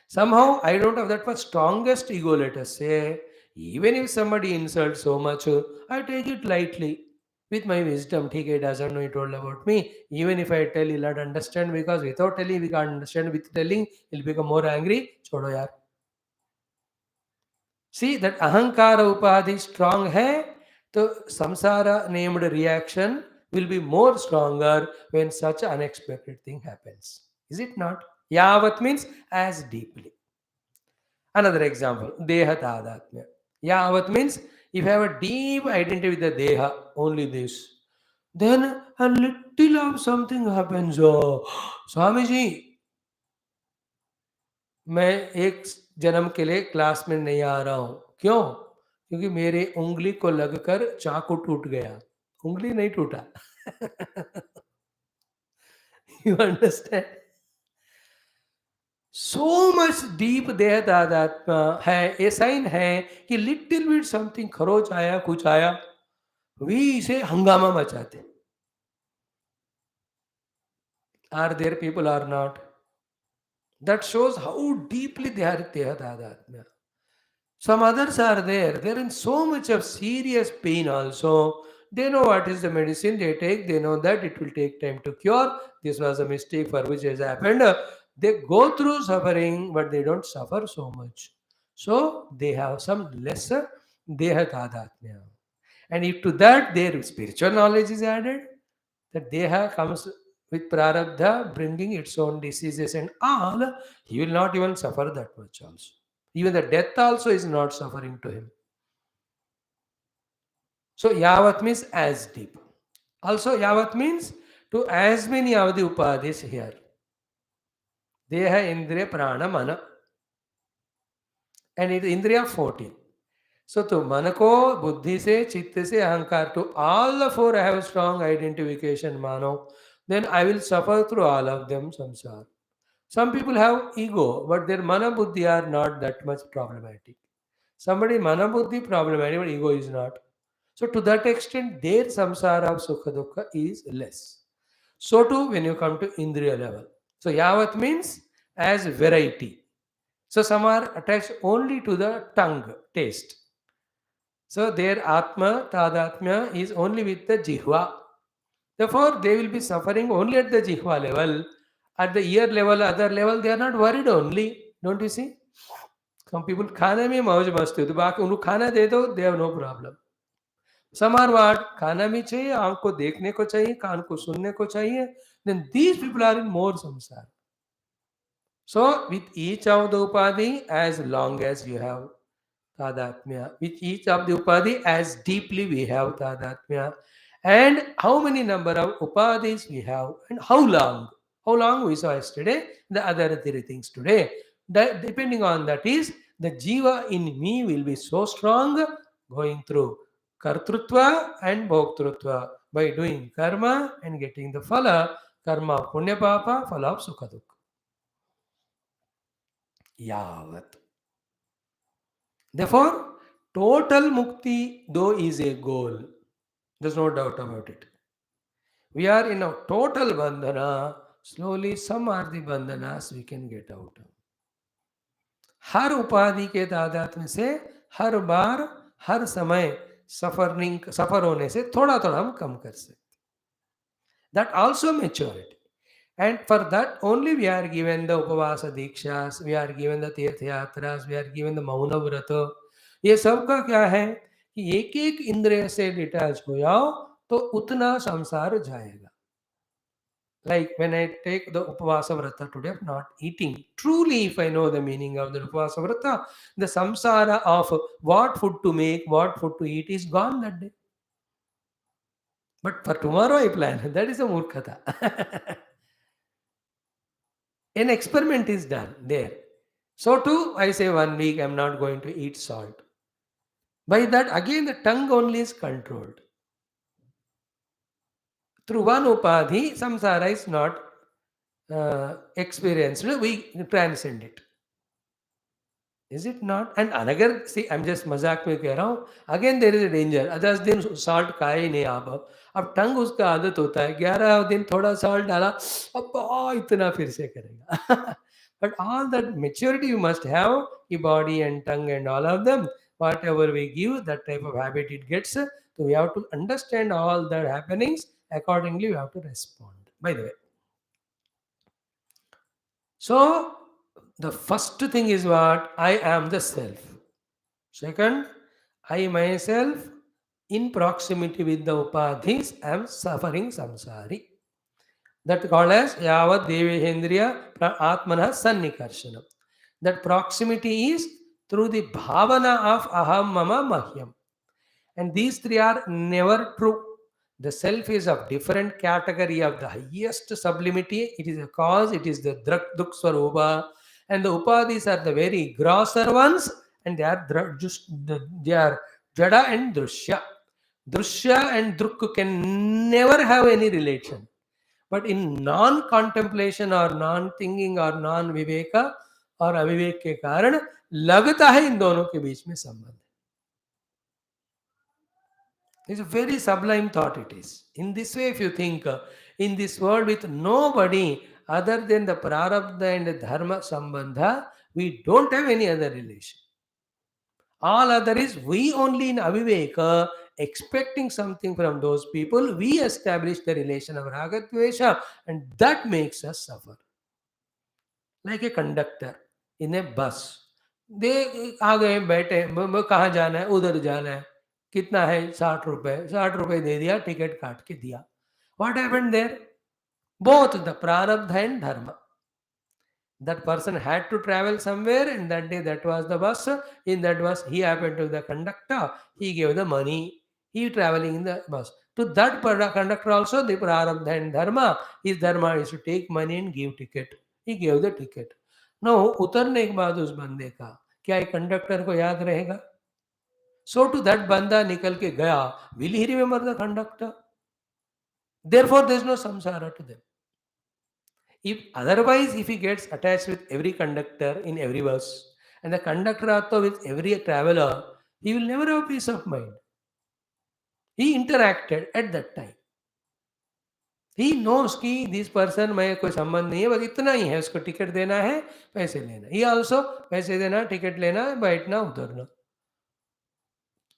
Somehow I don't have that much strongest ego, let us say. Even if somebody insults so much, I take it lightly. With my wisdom, TK doesn't know, he told about me. Even if I tell, he'll not understand, because without telling, we can't understand. With telling, he'll become more angry. Chodo yaar. See, that ahankara upadhi strong hai, so samsara named reaction will be more stronger when such unexpected thing happens. Is it not? Yavat means as deeply. Another example, Deha Tadatmya. Yavat means if I have a deep identity with the Deha, only this, then a little of something happens. Oh, Swamiji, मैं एक जन्म के लिए class में नहीं आ रहा हूँ. क्यों? क्योंकि मेरे उंगली को लगकर चाकू टूट गया. उंगली नहीं टूटा. You understand? So much deep देह तादात्मा है. ये साइन है कि लिटिल बिट समथिंग खरोच आया, कुछ आया, वी इसे हंगामा मचाते. Are there people are not? That shows how deeply they are deh tadatmya. Some others are there. They're in so much of serious pain also. They know what is the medicine they take. They know that it will take time to cure. This was a mistake for which has happened. They go through suffering, but they don't suffer so much. So they have some lesser deha tadatmya. And if to that their spiritual knowledge is added, that deha comes with prarabdha, bringing its own diseases and all, he will not even suffer that much also. Even the death also is not suffering to him. So yavat means as deep. Also yavat means to as many of the upadhis here. Deha, Indriya, Prana, Mana. And it is Indriya 14. So to Manako, Buddhi se, Chitta se, Ahankar, to all the four I have strong identification, Mano. Then I will suffer through all of them, samsara. Some people have ego, but their mana buddhi are not that much problematic. Somebody mana buddhi problematic, but ego is not. So to that extent, their samsara of sukha dukkha is less. So too when you come to indriya level. So yavat means as variety. So some are attached only to the tongue, taste. So their atma, tadatmya is only with the jihva. Therefore, they will be suffering only at the jihva level. At the year level, other level, they are not worried only. Don't you see? Some people खाने में मौज मस्ती होती है, बाकी उनको खाना दे दो, they have no problem. Some are what? खाना भी चाहिए, आंख को देखने को चाहिए, कान को सुनने को चाहिए. Then these people are in more samsara. So with each of the upadhi, as long as you have tadatmya, with each of the upadhi, as deeply we have tadatmya, and how many number of upadhis we have, and how long we saw yesterday, the other three things today. Depending on that is, the jiva in me will be so strong, going through kartrutva and bhoktrutva, by doing karma and getting the phala, karma of punya papa, phala of sukha dukkha. Yavat. Therefore, total mukti, though, is a goal. There's no doubt about it. We are in a total bandhana. Slowly, some are the bandhanas we can get out of. हर उपाधि के तादात्म्य से हर बार, हर समय सफर होने से थोड़ा थोड़ा हम कम कर सकते. That also maturity. And for that only we are given the upavasa dikshas, we are given the तीर्थ यात्रास, we are given the mauna व्रत. ये सब का क्या है कि एक एक इंद्रिय से डिटैच हो जाओ तो उतना संसार जाएगा. Like when I take the upavasa vrata today of not eating, truly if I know the meaning of the upavasa vrata, the samsara of what food to make, what food to eat is gone that day. But for tomorrow I plan, that is a murkhata. An experiment is done there. So too, I say 1 week I am not going to eat salt. By that, again the tongue only is controlled. Through one upadhi, samsara is not experienced. We transcend it. Is it not? And another, see, I'm just मजाक में कह रहा हूँ. Again there is a danger. 10 दिन salt खाए ही नहीं आप. अब टंग उसका आदत होता है. 11 दिन थोड़ा salt डाला, अब इतना फिर से करेगा. But all that maturity you must have, your body and tongue and all of them. Whatever we give, that type of habit it gets. So we have to understand all the happenings. Accordingly, we have to respond. By the way. So the first thing is what? I am the self. Second, I myself in proximity with the upadhis am suffering samsari. That called as yavat devehendriya atmana sannikarshana. That proximity is through the bhavana of aham mama mahyam. And these three are never true. The self is of different category of the highest sublimity. It is a cause, it is the duk swarupa. And the upadhis are the very grosser ones, and they are they are jada and drushya. Drushya and druk can never have any relation. But in non-contemplation or non-thinking or non-viveka और अविवेक के कारण लगता है इन दोनों के बीच में संबंध. It's a very sublime thought it is. In this way, if you think, in this world with nobody other than the prarabdha and the dharma sambandha, we don't have any other relation. All other is we only in aviveka, expecting something from those people, we establish the relation of ragadvesha, and that makes us suffer. Like a conductor in a bus. They आ गए बैठे, कहाँ जाना है, उधर जाना है, कितना है, 60 रुपए दे दिया, टिकट काट के दिया. What happened there? Both the prarabdha and dharma. That person had to travel somewhere, and that day that was the bus. In that bus, he happened to be the conductor. He gave the money. He traveling in the bus. To that conductor also, the prarabdha and dharma. His dharma is to take money and give ticket. He gave the ticket. Now, उतरने के बाद उस बंदे का क्या एक conductor को याद रहेगा? So to that banda निकल के गया, will he remember the conductor? Therefore, there is no samsara to them. If otherwise, if he gets attached with every conductor in every bus, and the conductor also with every traveler, he will never have peace of mind. He interacted at that time. He knows कि this person में कोई संबंध नहीं है, बस इतना ही है, उसको टिकट देना है, पैसे लेना. He also पैसे देना, टिकट लेना, बैठना, उतरना.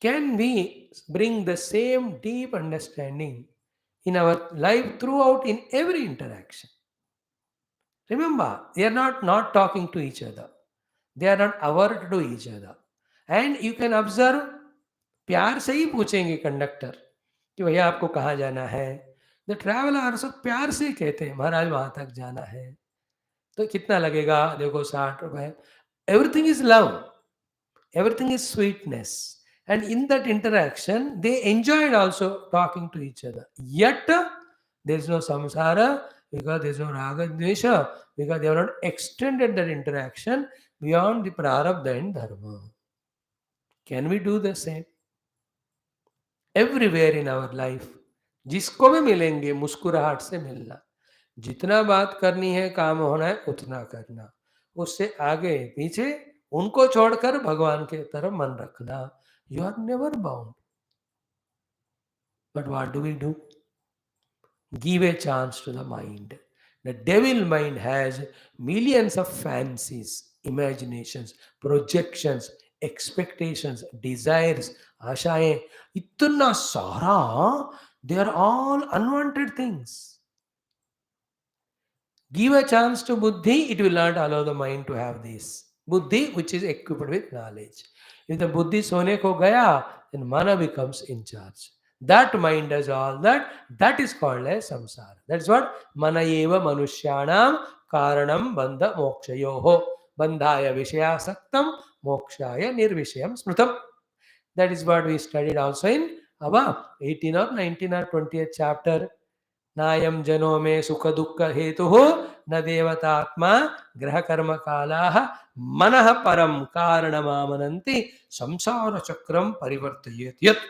Can we bring the same deep understanding in our life throughout in every interaction? Remember, they are not talking to each other. They are not aware to each other. And you can observe, प्यार से ही पूछेंगे conductor कि भैया आपको कहाँ जाना है. The traveller सब प्यार से कहते हैं महाराज वहाँ तक जाना है. तो कितना लगेगा? देखो 60 रुपए. Everything is love. Everything is sweetness. And in that interaction, they enjoyed also talking to each other. Yet, there is no samsara because there is no raga dvesha, because they have not extended that interaction beyond the prarabdha and dharma. Can we do the same? Everywhere in our life, जिसको भी मिलेंगे मुस्कुराहट से मिलना. जितना बात करनी है, काम होना है, उतना करना. उससे आगे पीछे उनको छोड़कर भगवान के तरफ मन रखना. You are never bound. But what do we do? Give a chance to the mind. The devil mind has millions of fancies, imaginations, projections, expectations, desires, आशाएं. इतना सारा, they are all unwanted things. Give a chance to buddhi, it will not allow the mind to have this. Buddhi, which is equipped with knowledge. If the buddhi sone ko gaya, then mana becomes in charge. That mind does all that. That is called as samsara. That's what mana eva manushyanam karanam bandha mokshayoho. Bandhaya vishayasaktam mokshaya nirvishayam smrutam. That is what we studied also in our 18 or 19 or 20th chapter. नायम जनो में सुख दुख हेतु न देवतात्मा ग्रह कर्म कालाः मनः परम कारणमामनन्ति संसार चक्रम परिवर्तयेत् यत्.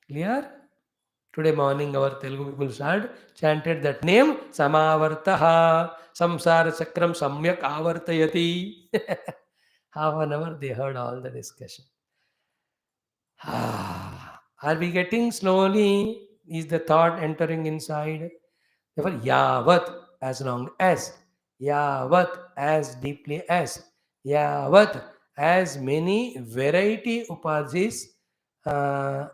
Clear? Today morning our Telugu people chanted that name, Samavartaha, samsara chakram samyak avartayati. Half an hour they heard all the discussion. Are we getting slowly? Is the thought entering inside? Therefore, yavat, as long as, yavat, as deeply yavat, as many variety upadhis, uh,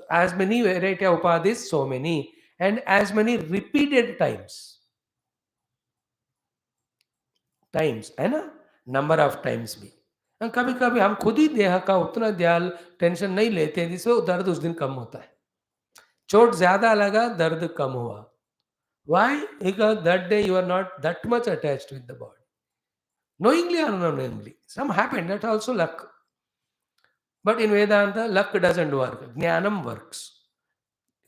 as many variety of upadhis, so many, and as many repeated times, है ना? Number of times भी. कभी कभी हम खुद ही देह का उतना ध्यान टेंशन नहीं लेते हैं जिससे दर्द उस दिन कम होता है. चोट ज्यादा लगा, दर्द कम हुआ. Why? Because that day you are not that much attached with the body. Knowingly or unknowingly. Some happen, that's also luck. But in Vedanta, luck doesn't work. Jnanam works.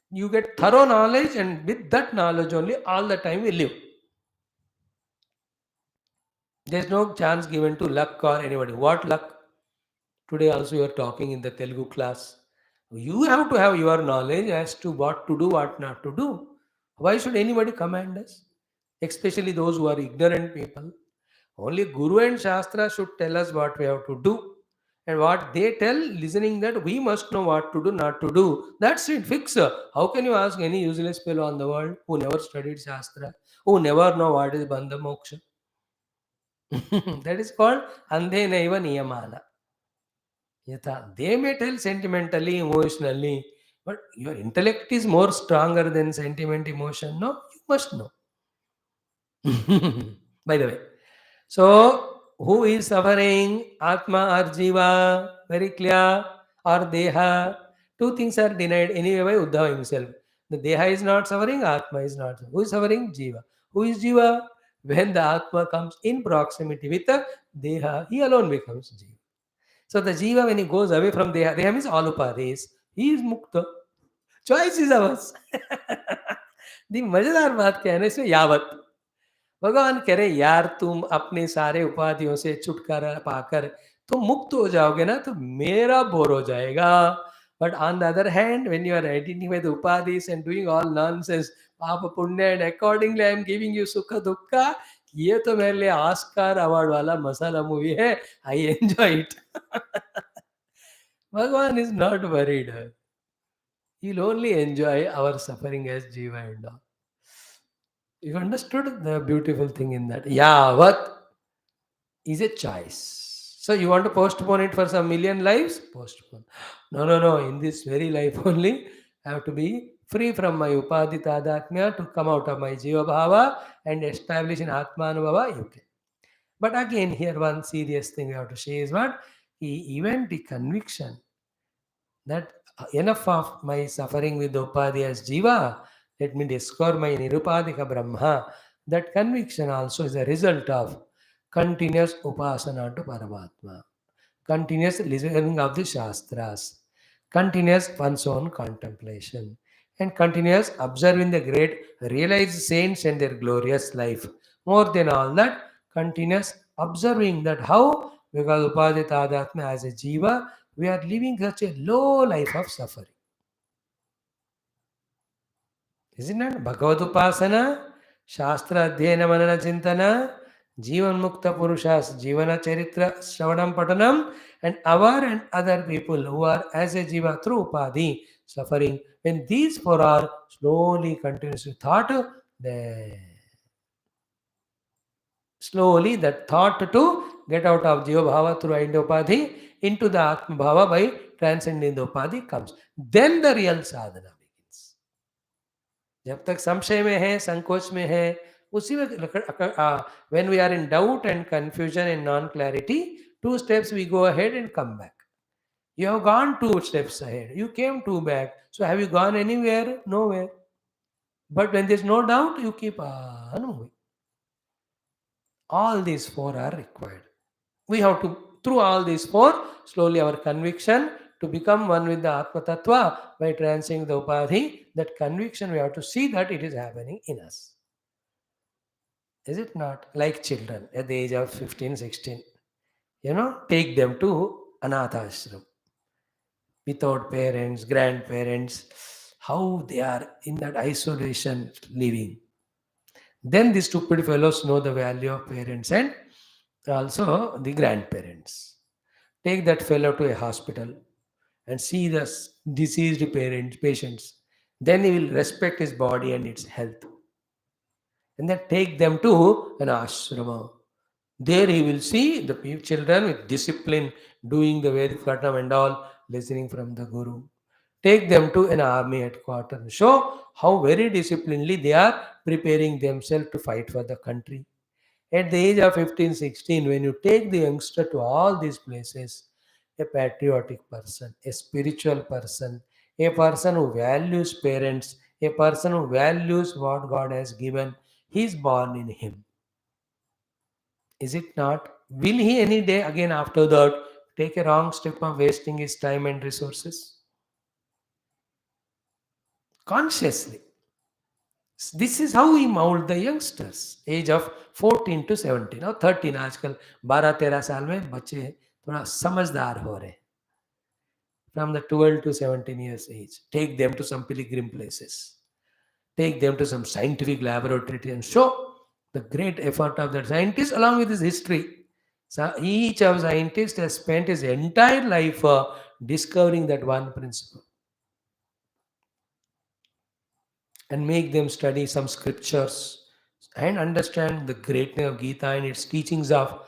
You get thorough knowledge, and with that knowledge only all the time we live. There's no chance given to luck or anybody. What luck? Today also you are talking in the Telugu class. You have to have your knowledge as to what to do, what not to do. Why should anybody command us? Especially those who are ignorant people. Only Guru and Shastra should tell us what we have to do. And what they tell, listening that we must know what to do, not to do. That's it, fix. How can you ask any useless fellow on the world who never studied Shastra, who never know what is Bandha Moksha? That is called Andhe Naiva Niyamana. Yatha. They may tell sentimentally, emotionally, but your intellect is more stronger than sentiment, emotion. No, you must know. By the way, so who is suffering? Atma or Jiva? Very clear. Or Deha? Two things are denied anyway by Uddhava himself. The Deha is not suffering, Atma is not suffering. Who is suffering? Jiva. Who is Jiva? When the Atma comes in proximity with the Deha, he alone becomes Jiva. So the Jiva, when he goes away from Deha, Deha means all upadhis, he is Mukta. Choice is ours. The मजेदार बात क्या है ना इसमें यावत भगवान कह रहे यार तुम अपने सारे उपाधियों से छुटकारा पाकर तुम मुक्त हो जाओगे ना तो मेरा बोर हो जाएगा. But on the other hand, when you are identifying with upadhis and doing all nonsense, papa punya, and accordingly I am giving you sukha dukkha, ये तो मेरे लिए ऑस्कार अवार्ड वाला मसाला मूवी है. I enjoy it. Bhagavan is not worried. He'll only enjoy our suffering as Jiva and all. You understood the beautiful thing in that? Yavat is a choice. So you want to postpone it for some million lives? Postpone. No. In this very life only, I have to be free from my upadhi tadatmya to come out of my jiva bhava and establish an atmanubhava, you can. But again, here one serious thing we have to say is what? Even the conviction that enough of my suffering with upadhi as jiva, let me discover my nirupadika brahma. That conviction also is a result of continuous upasana to Paramatma, continuous listening of the Shastras, continuous one's own contemplation, and continuous observing the great realized saints and their glorious life. More than all that, continuous observing that how, because Upadita Adatma as a Jiva, we are living such a low life of suffering. Isn't it? Bhagavad Upasana, Shastra Adhyayana Manana Chintana, Jivan Mukta Purushas, Jivana Charitra Shravanam Patanam, and our and other people who are as a Jiva through Upadhi suffering. When these four are slowly continuously thought, then slowly that thought to get out of Jiva Bhava through Upadhi into the Atma Bhava by transcending the Upadhi comes. Then the real sadhana begins. जब तक संशय में है, संकोच में है, उसी में when we are in doubt and confusion and non-clarity, 2 steps we go ahead and come back. You have gone 2 steps ahead. You came 2 back. So have you gone anywhere? Nowhere. But when there's no doubt, you keep on moving. All these 4 are required. We have to, through all these 4, slowly our conviction to become one with the Atma Tattva by transcending the Upadhi, that conviction we have to see that it is happening in us. Is it not? Like children at the age of 15, 16, take them to Anath Ashram without parents, grandparents, how they are in that isolation living. Then the stupid fellows know the value of parents and also the grandparents. Take that fellow to a hospital and see the deceased patients. Then he will respect his body and its health. And then take them to an ashrama. There he will see the children with discipline doing the Vedic Pranam and all, listening from the Guru. Take them to an army headquarters and show how very disciplinedly they are preparing themselves to fight for the country. At the age of 15, 16, when you take the youngster to all these places, a patriotic person, a spiritual person, a person who values parents, a person who values what God has given, he is born in him. Is it not? Will he any day again after that take a wrong step of wasting his time and resources? Consciously. This is how we mold the youngsters. Age of 14 to 17 और 13 आजकल 12-13 साल में बच्चे थोड़ा समझदार हो रहे हैं. From the 12 to 17 years age, take them to some pilgrim places. Take them to some scientific laboratory and show the great effort of that scientist along with his history. So each of scientists has spent his entire life discovering that one principle. And make them study some scriptures and understand the greatness of Gita and its teachings of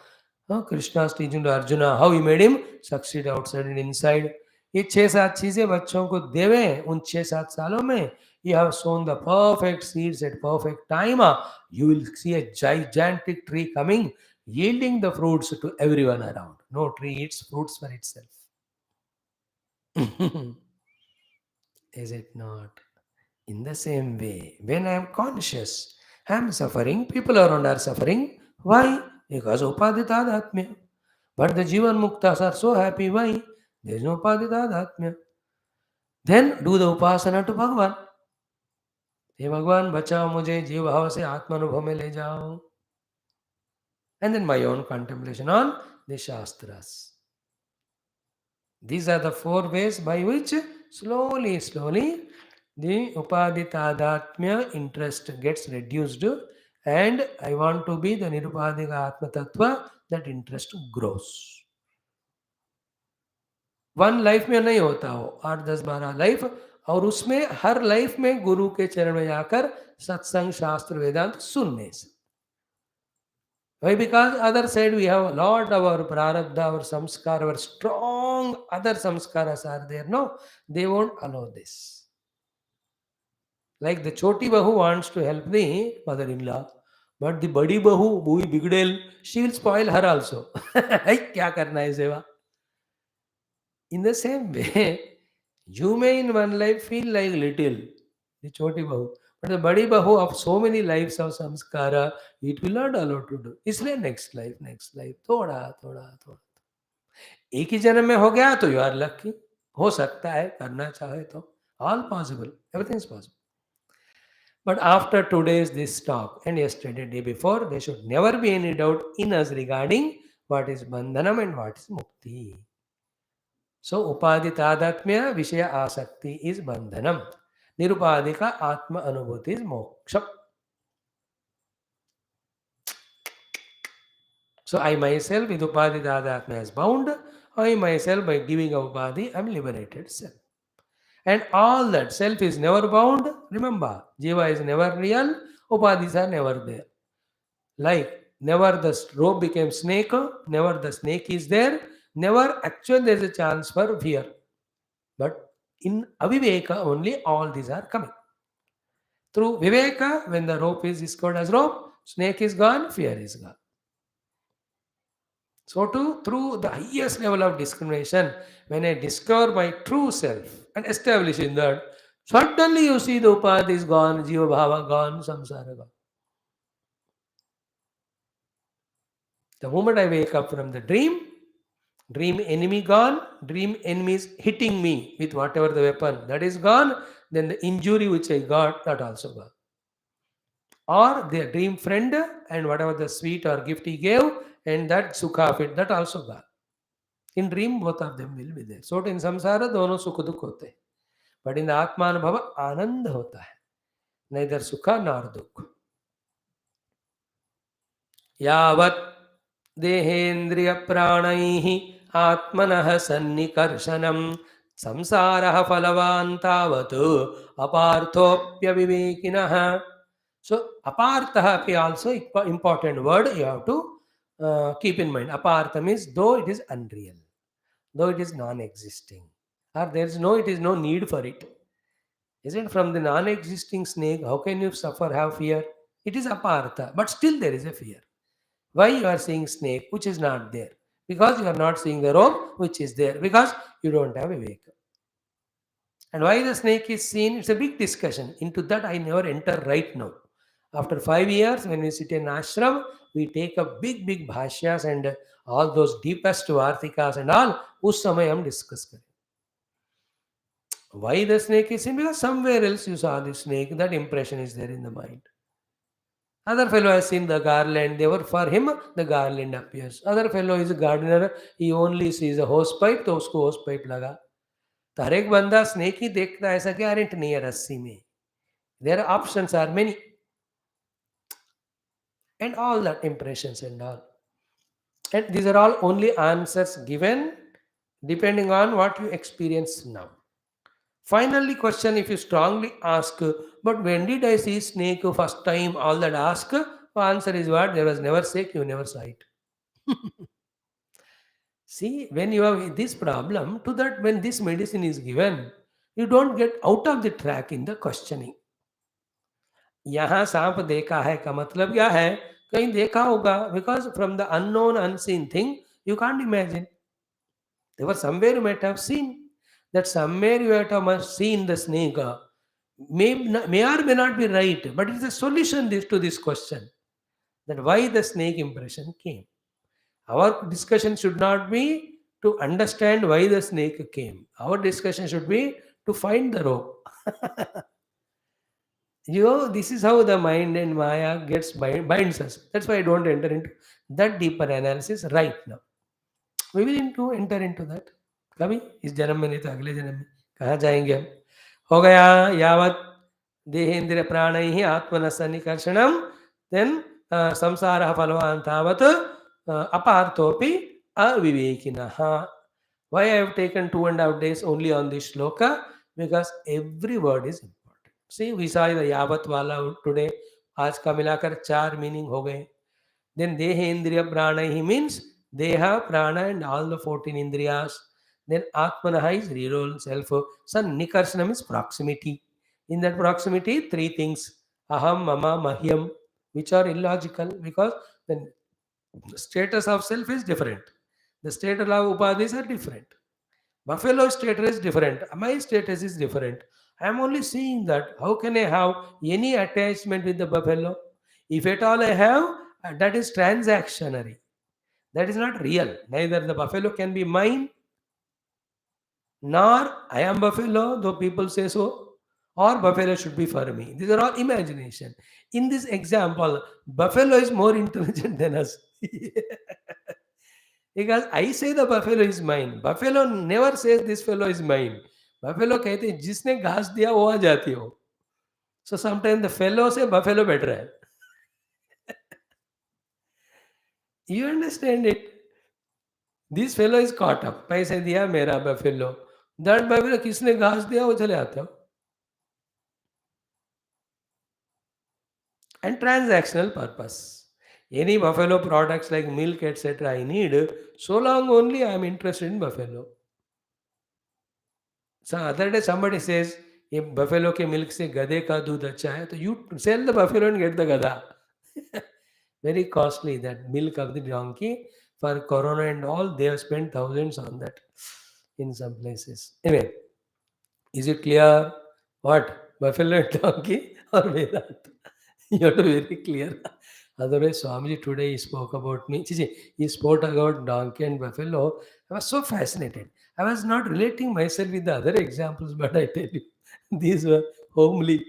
Krishna's teaching to Arjuna, how he made him succeed outside and inside. ये 6-7 चीजें बच्चों को देवें उन 6-7 सालों में. You have sown the perfect seeds at perfect time. You will see a gigantic tree coming, yielding the fruits to everyone around. No tree eats fruits for itself. Is it not? In the same way, when I am conscious, I am suffering, people around are suffering. Why? Because upaditadatmya. But the Jivan Muktas are so happy. Why? There is no upaditadatmya. Then do the upasana to Bhagavan. हे भगवान बचाओ मुझे जीव भाव से आत्मानुभव में ले जाओ. And then my own contemplation on the Shastras. These are the 4 ways by which slowly the upaditadatmya interest gets reduced, and I want to be the nirupadika atma tattva, that interest grows. One life में नहीं होता हो, 8-10-12 life, और उसमें हर life में गुरु के चरण में जाकर सत्संग शास्त्र वेदांत सुनने से. Why? Because other side we have a lot of our prarabdha, our samskar, our strong other samskaras are there. No, they won't allow this. Like the choti bahu wants to help the mother-in-law, but the badi bahu, bui bigdel, she will spoil her also. Hey, kya karna hai seva? In the same way, you may in one life feel like little, the choti bahu, but the badi bahu of so many lives of samskara, it will not allow to do. इसलिए next life, थोड़ा थोड़ा थोड़ा एक ही जन्म में हो गया तो यू आर लकी. हो सकता है, करना चाहे तो, all possible, everything is possible. But after today's this talk and yesterday, day before, there should never be any doubt in us regarding what is bandhanam and what is mukti. So upadhi tadatmya vishaya asakti is bandhanam. Nirupadhika atma anubhuti is moksha. So I myself with upadhi tadatmya is bound. I myself by giving up upadhi I am liberated self. And all that self is never bound. Remember, jiva is never real. Upadhis are never there. Like never the rope became snake, never the snake is there, never actually there is a chance for fear. But in aviveka only all these are coming. Through viveka, when the rope is discovered as rope, snake is gone, fear is gone. So too, through the highest level of discrimination, when I discover my true self and establish in that, suddenly you see the upadhi is gone, jiva bhava gone, samsara gone. The moment I wake up from the dream enemy gone, dream enemy is hitting me with whatever the weapon, that is gone, then the injury which I got, that also gone. Or the dream friend and whatever the sweet or gift he gave, and that sukha of it, that also gone. In dream, both of them will be there. So in samsara, dono sukha dukh hote hain. But in the atma anubhava, anand hota hai. Neither sukha nor dukh. Yavat देहेन्द्रिय प्राणैः आत्मनः सन्निकर्षणं संसारः फलवान् तावत् अपार्थोऽप्यविवेकिनः. So apartha is also important word you have to keep in mind. Apartha means though it is unreal, though it is non-existing, or there is no, it is no need for it. Isn't from the non-existing snake, how can you suffer, have fear? It is apartha, but still there is a fear. Why you are seeing snake which is not there? Because you are not seeing the rope which is there, because you don't have viveka. And why the snake is seen, it's a big discussion. Into that I never enter right now. After 5 years, when we sit in ashram, we take up big bhashyas and all those deepest vartikas and all, us samay hum discuss kare. Why the snake is seen? Because somewhere else you saw the snake, that impression is there in the mind. Other fellow has seen the garland, therefore for him the garland appears. Other fellow is a gardener, he only sees a hose pipe, तो उसको hose pipe लगा. तो हर एक बंदा snake ही देखता है, ऐसा guarantee नहीं है रस्सी में. Their options are many. And all that impressions and all. And these are all only answers given depending on what you experience now. Finally, question if you strongly ask, but when did I see snake first time? All that ask, the answer is what? There was never snake, you never saw it. See, when you have this problem, to that when this medicine is given, you don't get out of the track in the questioning. यहाँ सांप देखा है का मतलब क्या है? कहीं देखा होगा, because from the unknown, unseen thing, you can't imagine. There was somewhere you might have seen. That somewhere you have seen the snake. May or may not be right, but it is a solution to this question. That why the snake impression came. Our discussion should not be to understand why the snake came. Our discussion should be to find the rope. This is how the mind and Maya binds us. That's why I don't enter into that deeper analysis right now. We will enter into that. कभी इस जन्म में नहीं तो अगले जन्म में कहाँ जाएंगे हम. हो गया यावत देहेन्द्रिय प्राणैः आत्मनः सन्निकर्षणं, then samsara फलवान् तावत् अपार्थोऽपि अविवेकिनः. Why I have taken 2.5 days only on this shloka? Because every word is important. See, we saw the yavat wala today. आज का मिलाकर 4 meaning हो गए. Then dehendriya pranahi means deha, prana and all the 14 indriyas. Then atmanaha is real self. Sannikarshana means proximity. In that proximity, three things: aham, mama, mahyam, which are illogical because the status of self is different. The status of upadhis are different. Buffalo status is different. My status is different. I am only seeing that. How can I have any attachment with the buffalo? If at all I have, that is transactionary. That is not real. Neither the buffalo can be mine, nor I am buffalo, though people say so, or buffalo should be for me. These are all imagination. In this example, buffalo is more intelligent than us. Because I say the buffalo is mine. Buffalo never says this fellow is mine. Buffalo कहते हैं जिसने घास दिया वो आ जाती हो. So sometimes the fellow से buffalo better है. You understand it? This fellow is caught up. पैसे दिया मेरा buffalo. That buffalo किसने घास दिया वो चले आते हो. And transactional purpose. Any buffalo products like milk etc. I need, so long only I am interested in buffalo. So other day somebody says, ये buffalo के milk से गधे का दूध अच्छा है, तो you sell the buffalo and get the गधा. Very costly, that milk of the donkey. For corona and all, they have spent thousands on that in some places. Anyway, is it clear what? Buffalo and donkey or Vedanta? You have to be very clear. Otherwise, Swamiji today he spoke about me. He spoke about donkey and buffalo. I was so fascinated. I was not relating myself with the other examples, but I tell you, these were homely.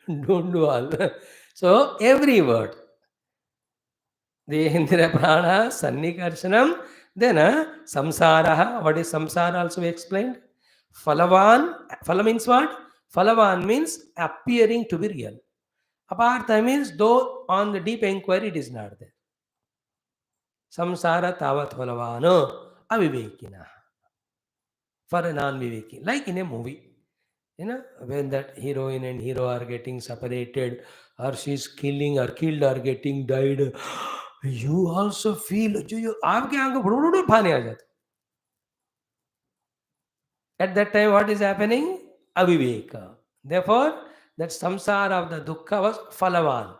Don't do all. So, every word. Dehendra prana, sannikarshanam. Then, samsara. What is samsara also we explained? Phalavan. Phala means what? Phalavan means appearing to be real. Apartha means though on the deep inquiry it is not there. Samsara tavat phalavano avivekina. For a non-viveki. Like in a movie. When that heroine and hero are getting separated, or she's killing or killed or getting died, you also feel आपके आंखों बड़े पानी आ जाते. At that time what is happening? Aviveka. Therefore that samsara of the dukkha was phalavan.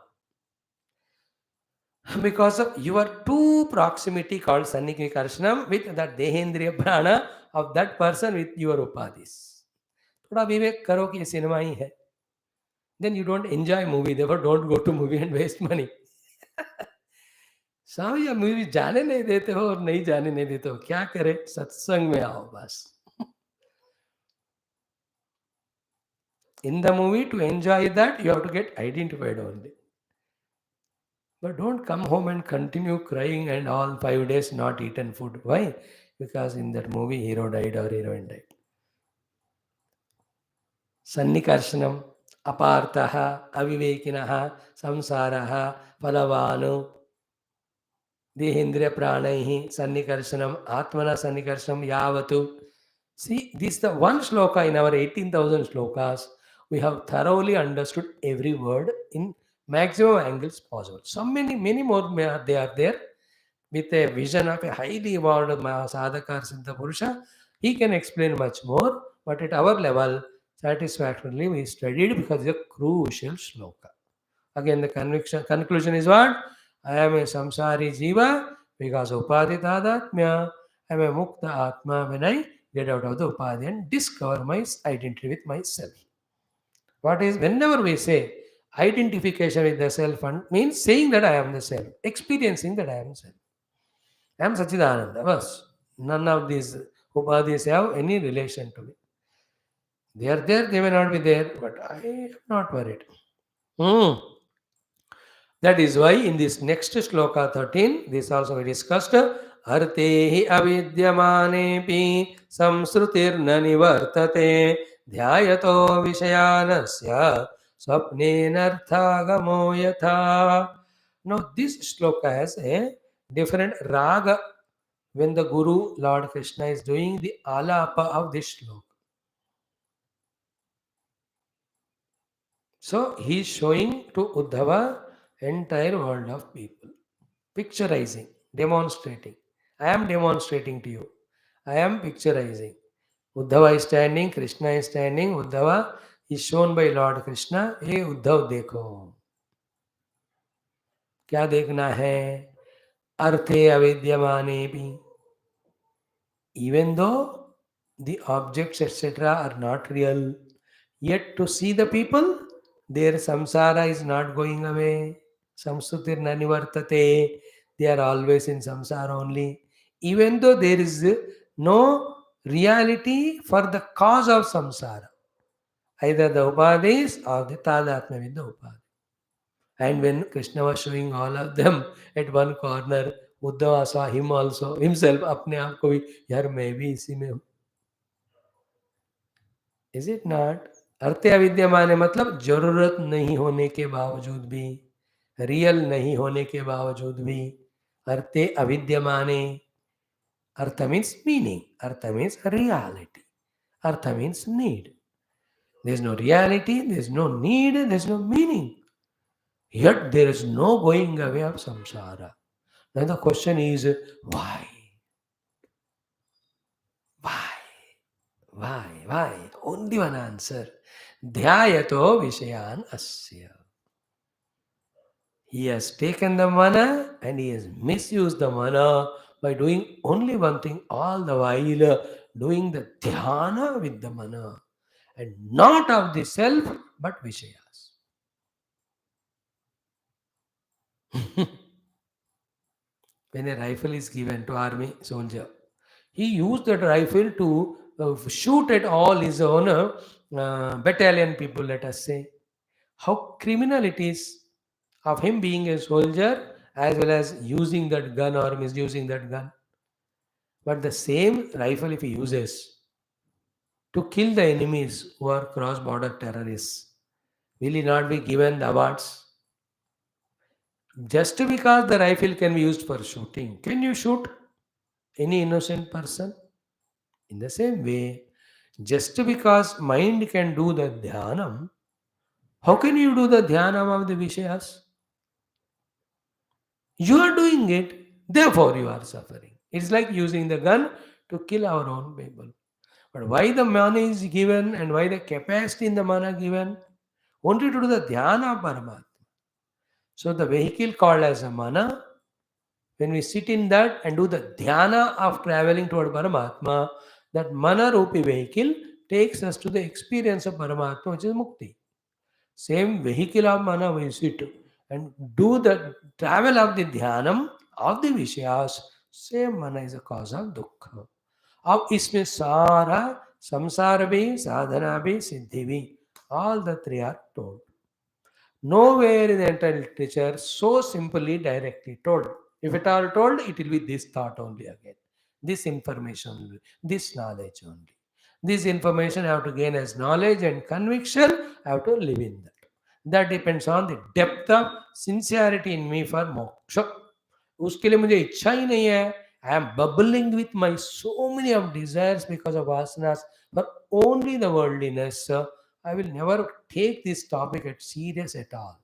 Because of your two proximity called sannikarsanam with that dehendriya prana of that person with your upadhis. थोड़ा विवेक करो कि ये cinema ही है. Then you don't enjoy movie, therefore don't go to movie and waste money. स्वामी या movie जाने नहीं देते हो और नहीं जाने नहीं देते हो, क्या करे? सत्संग में आओ बस. In the movie, to enjoy that, you have to get identified only. But don't come home and continue crying and all 5 days not eaten food. Why? Because in that movie, hero died or heroine died. Sannikarshanam, apartaha, avivekinaha, samsaraha, palavanu, dehendriya pranaihi, sannikarshanam, atmana sannikarshanam, yavatu. See, this is the one shloka in our 18,000 shlokas. We have thoroughly understood every word in maximum angles possible. So many more they are there. With a vision of a highly evolved sadhaka siddha purusha, he can explain much more. But at our level, satisfactorily we studied because it's a crucial shloka. Again, the conclusion is what? I am a samsari jiva because upadhi tadatmya. I am a mukta atma when I get out of the upadhi and discover my identity with myself. What is, whenever we say identification with the self, means saying that I am the self, experiencing that I am self. I am Sachidananda. Bas. None of these upadhis have any relation to me. They are there, they may not be there, but I am not worried. That is why in this next shloka 13, this also we discussed. Artehi avidyamanepi samsrutirna nivartate dhyayato vishayanasya swapnenarthagamo yatha. Now this shloka has a different raga when the Guru, Lord Krishna, is doing the alapa of this shloka. So he is showing to Uddhava entire world of people, picturizing, demonstrating. I am demonstrating to you. I am picturizing. Uddhava is standing, Krishna is standing. Uddhava is shown by Lord Krishna. Hey Uddhav देखो, क्या देखना है? अर्थे अविद्यमाने भी, even though the objects etc. are not real, yet to see the people, their samsara is not going away. Samsutir nanivartate, they are always in samsara only. Even though there is no reality for the cause of samsara, either the upadhis or the tadatma with the upadhi. And when Krishna was showing all of them at one corner, Uddhava saw him also, himself, अपने आप को भी, यार मैं भी इसी में हूँ. Is it not? अर्थे अविद्यमान है मतलब जरूरत नहीं होने के बावजूद भी, रियल नहीं होने के बावजूद भी, अर्थे अविद्यमाने. अर्थ मीन्स मीनिंग, अर्थ मीन्स रियलिटी, अर्थ means need. There is no reality, there is no need, there is no meaning. Yet there is no going away of samsara. Now the question is, why? Why? Why? Only one answer. Dhyayato vishayan asya. He has taken the mana and he has misused the mana by doing only one thing all the while, doing the dhyana with the mana and not of the self but vishayas. When a rifle is given to army soldier, he used that rifle to shoot at all his own battalion people, let us say. How criminal it is of him being a soldier as well as using that gun or misusing that gun. But the same rifle, if he uses to kill the enemies who are cross border terrorists, will he not be given the awards? Just because the rifle can be used for shooting, can you shoot any innocent person? In the same way, just because mind can do the dhyanam, how can you do the dhyanam of the Vishayas? You are doing it, therefore you are suffering. It's like using the gun to kill our own people. But why the mana is given and why the capacity in the mana given? Only to do the dhyana of Paramatma. So the vehicle called as a mana, when we sit in that and do the dhyana of traveling toward Paramatma, that mana rupi vehicle takes us to the experience of Paramatma, which is mukti. Same vehicle of mana we sit and do the travel of the dhyanam of the vishayas, same mana is a cause of dukkha. अब इसमें सारा संसार भी, साधना भी, सिद्धि भी, all the three are told. Nowhere in the entire literature so simply directly told. If at all told, it will be this thought only again, this information only, this knowledge only. This information I have to gain as knowledge and conviction, I have to live in that. That depends on the depth of sincerity in me for moksha. उसके लिए मुझे इच्छा ही नहीं है. I am bubbling with my so many of desires because of vasanas for only the worldliness. I will never take this topic at serious at all.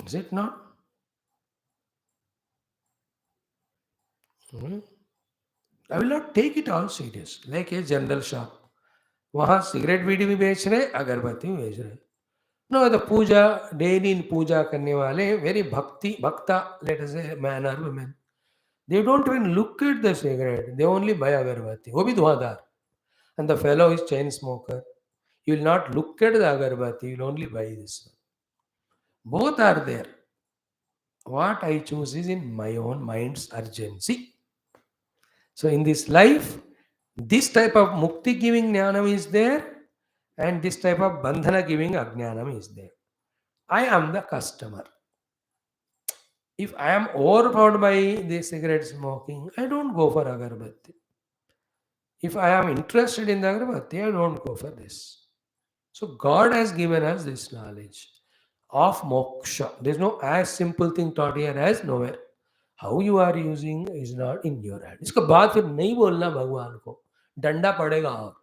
Is it not? I will not take it all serious. Like a general shop. वहाँ cigarette बीड़ी भी बेच रहे, अगरबत्ती भी बेच रहे. No, the puja, daily in puja करने वाले, very bhakta, let us say, man or women. They don't even look at the cigarette. They only buy agarbatti. वो भी धुआंधार. And the fellow is chain smoker. You will not look at the agarbatti. You will only buy this one. Both are there. What I choose is in my own mind's urgency. So in this life, this type of mukti giving jnanam is there, and this type of bandhana giving ajnanam is there. I am the customer. If I am overpowered by the cigarette smoking, I don't go for agarbatti. If I am interested in the agarbatti, I don't go for this. So God has given us this knowledge of moksha. There is no as simple thing taught here as nowhere. How you are using is not in your hand. इसके बाद फिर नहीं बोलना भगवान को, डंडा पड़ेगा. और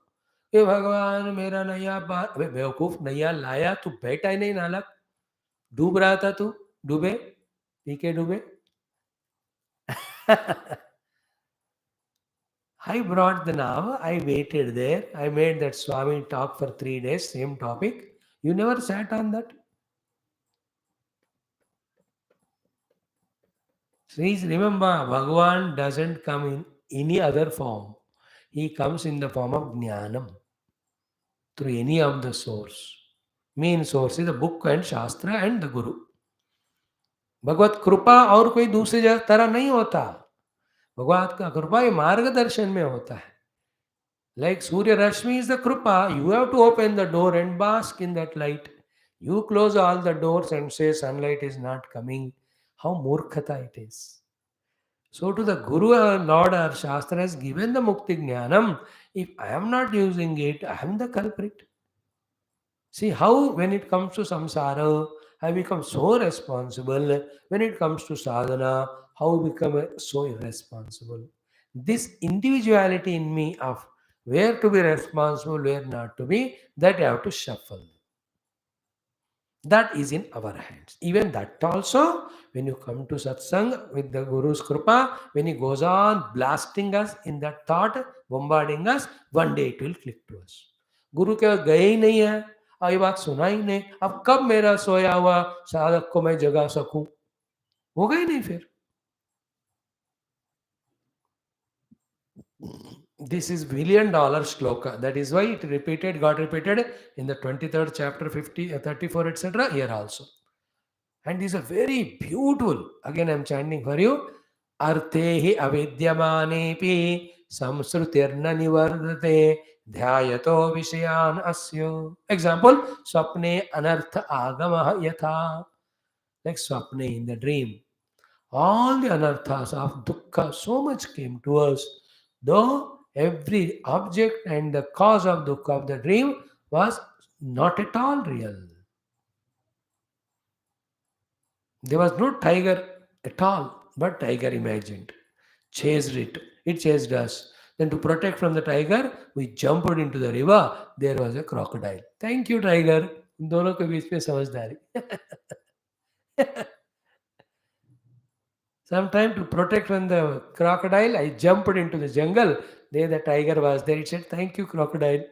ये भगवान मेरा नैया पार, अबे बेवकूफ, नैया लाया तू, बैठा ही नहीं नालक, डूब रहा था तू, डूबे, पी के डूबे. I brought the Nama, I waited there, I made that Swami talk for 3 days, same topic. You never sat on that? Please remember, Bhagavan doesn't come in any other form. He comes in the form of Jnanam through any of the source. Main source is the book and Shastra and the Guru. भगवत कृपा और कोई दूसरी तरह नहीं होता. भगवत का कृपा ये मार्गदर्शन में होता है. Like Surya Rashmi is the Krupa, you have to open the door and bask in that light. You close all the doors and say sunlight is not coming. How murkhata it is. So to the Guru or Lord or Shastra has given the Mukti Jnanam. If I am not using it, I am the culprit. See how when it comes to samsara, I become so responsible. When it comes to sadhana, how I become so irresponsible. This individuality in me of where to be responsible, where not to be, that I have to shuffle. That is in our hands. Even that also, when you come to satsang with the Guru's Kripa, when he goes on blasting us in that thought, bombarding us, one day it will click to us. गुरु के गए ही नहीं है, ये बात सुना ही नहीं, अब कब मेरा सोया हुआ साधक को मैं जगा सकूं? होगा ही नहीं फिर. This is $1 billion shloka. That is why it got repeated in the 23rd chapter, 50, 34, etc. here also. And these are very beautiful. Again, I am chanting for you. Artehi avidyamanepi samsrutirna nivardate dhyayato vishayan asyo. Example, swapne anartha agamaha yatha. Like swapne in the dream. All the anarthas of dukkha so much came to us. Though every object and the cause of dukkha of the dream was not at all real. There was no tiger at all, but tiger imagined. Chased it. It chased us. Then to protect from the tiger, we jumped into the river. There was a crocodile. Thank you, tiger. उन दोनों के बीच में समझदारी. Sometime to protect from the crocodile, I jumped into the jungle. There the tiger was there. It said, thank you, crocodile.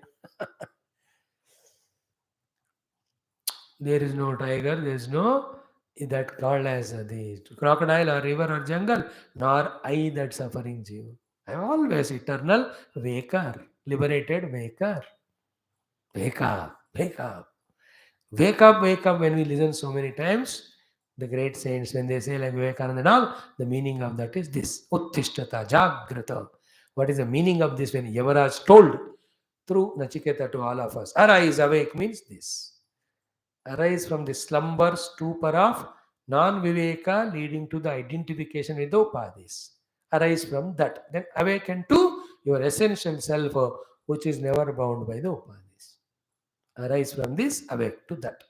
There is no tiger. There is no that called as the crocodile or river or jungle, nor I that suffering jiva. I am always eternal waker, liberated waker. Wake up, wake up. Wake up, wake up. When we listen so many times, the great saints, when they say like Vivekananda and all, the meaning of that is this. Uttishtata, Jagrata. What is the meaning of this when Yamaraj told through Nachiketa to all of us? Arise, awake means this. Arise from the slumber, stupor of non-viveka leading to the identification with the upadhis. Arise from that. Then awaken to your essential self, which is never bound by the upadhis. Arise from this, awake to that.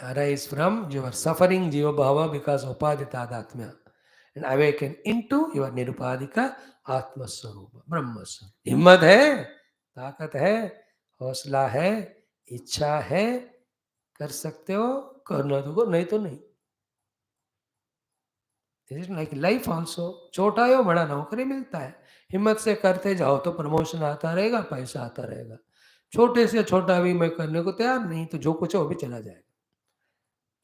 Arise from your suffering jiva bhava because upadita atma, and awaken into your nirupadika atma swarupa, brahma swarupa. हिम्मत है, ताकत है, हौसला है, इच्छा है, कर सकते हो, करना तो नहीं तो नहीं. This is like life also. छोटा हो बड़ा नौकरी मिलता है, हिम्मत से करते जाओ तो प्रमोशन आता रहेगा, पैसा आता रहेगा. छोटे से छोटा भी मैं करने को तैयार नहीं, तो जो कुछ है वो भी चला जाएगा.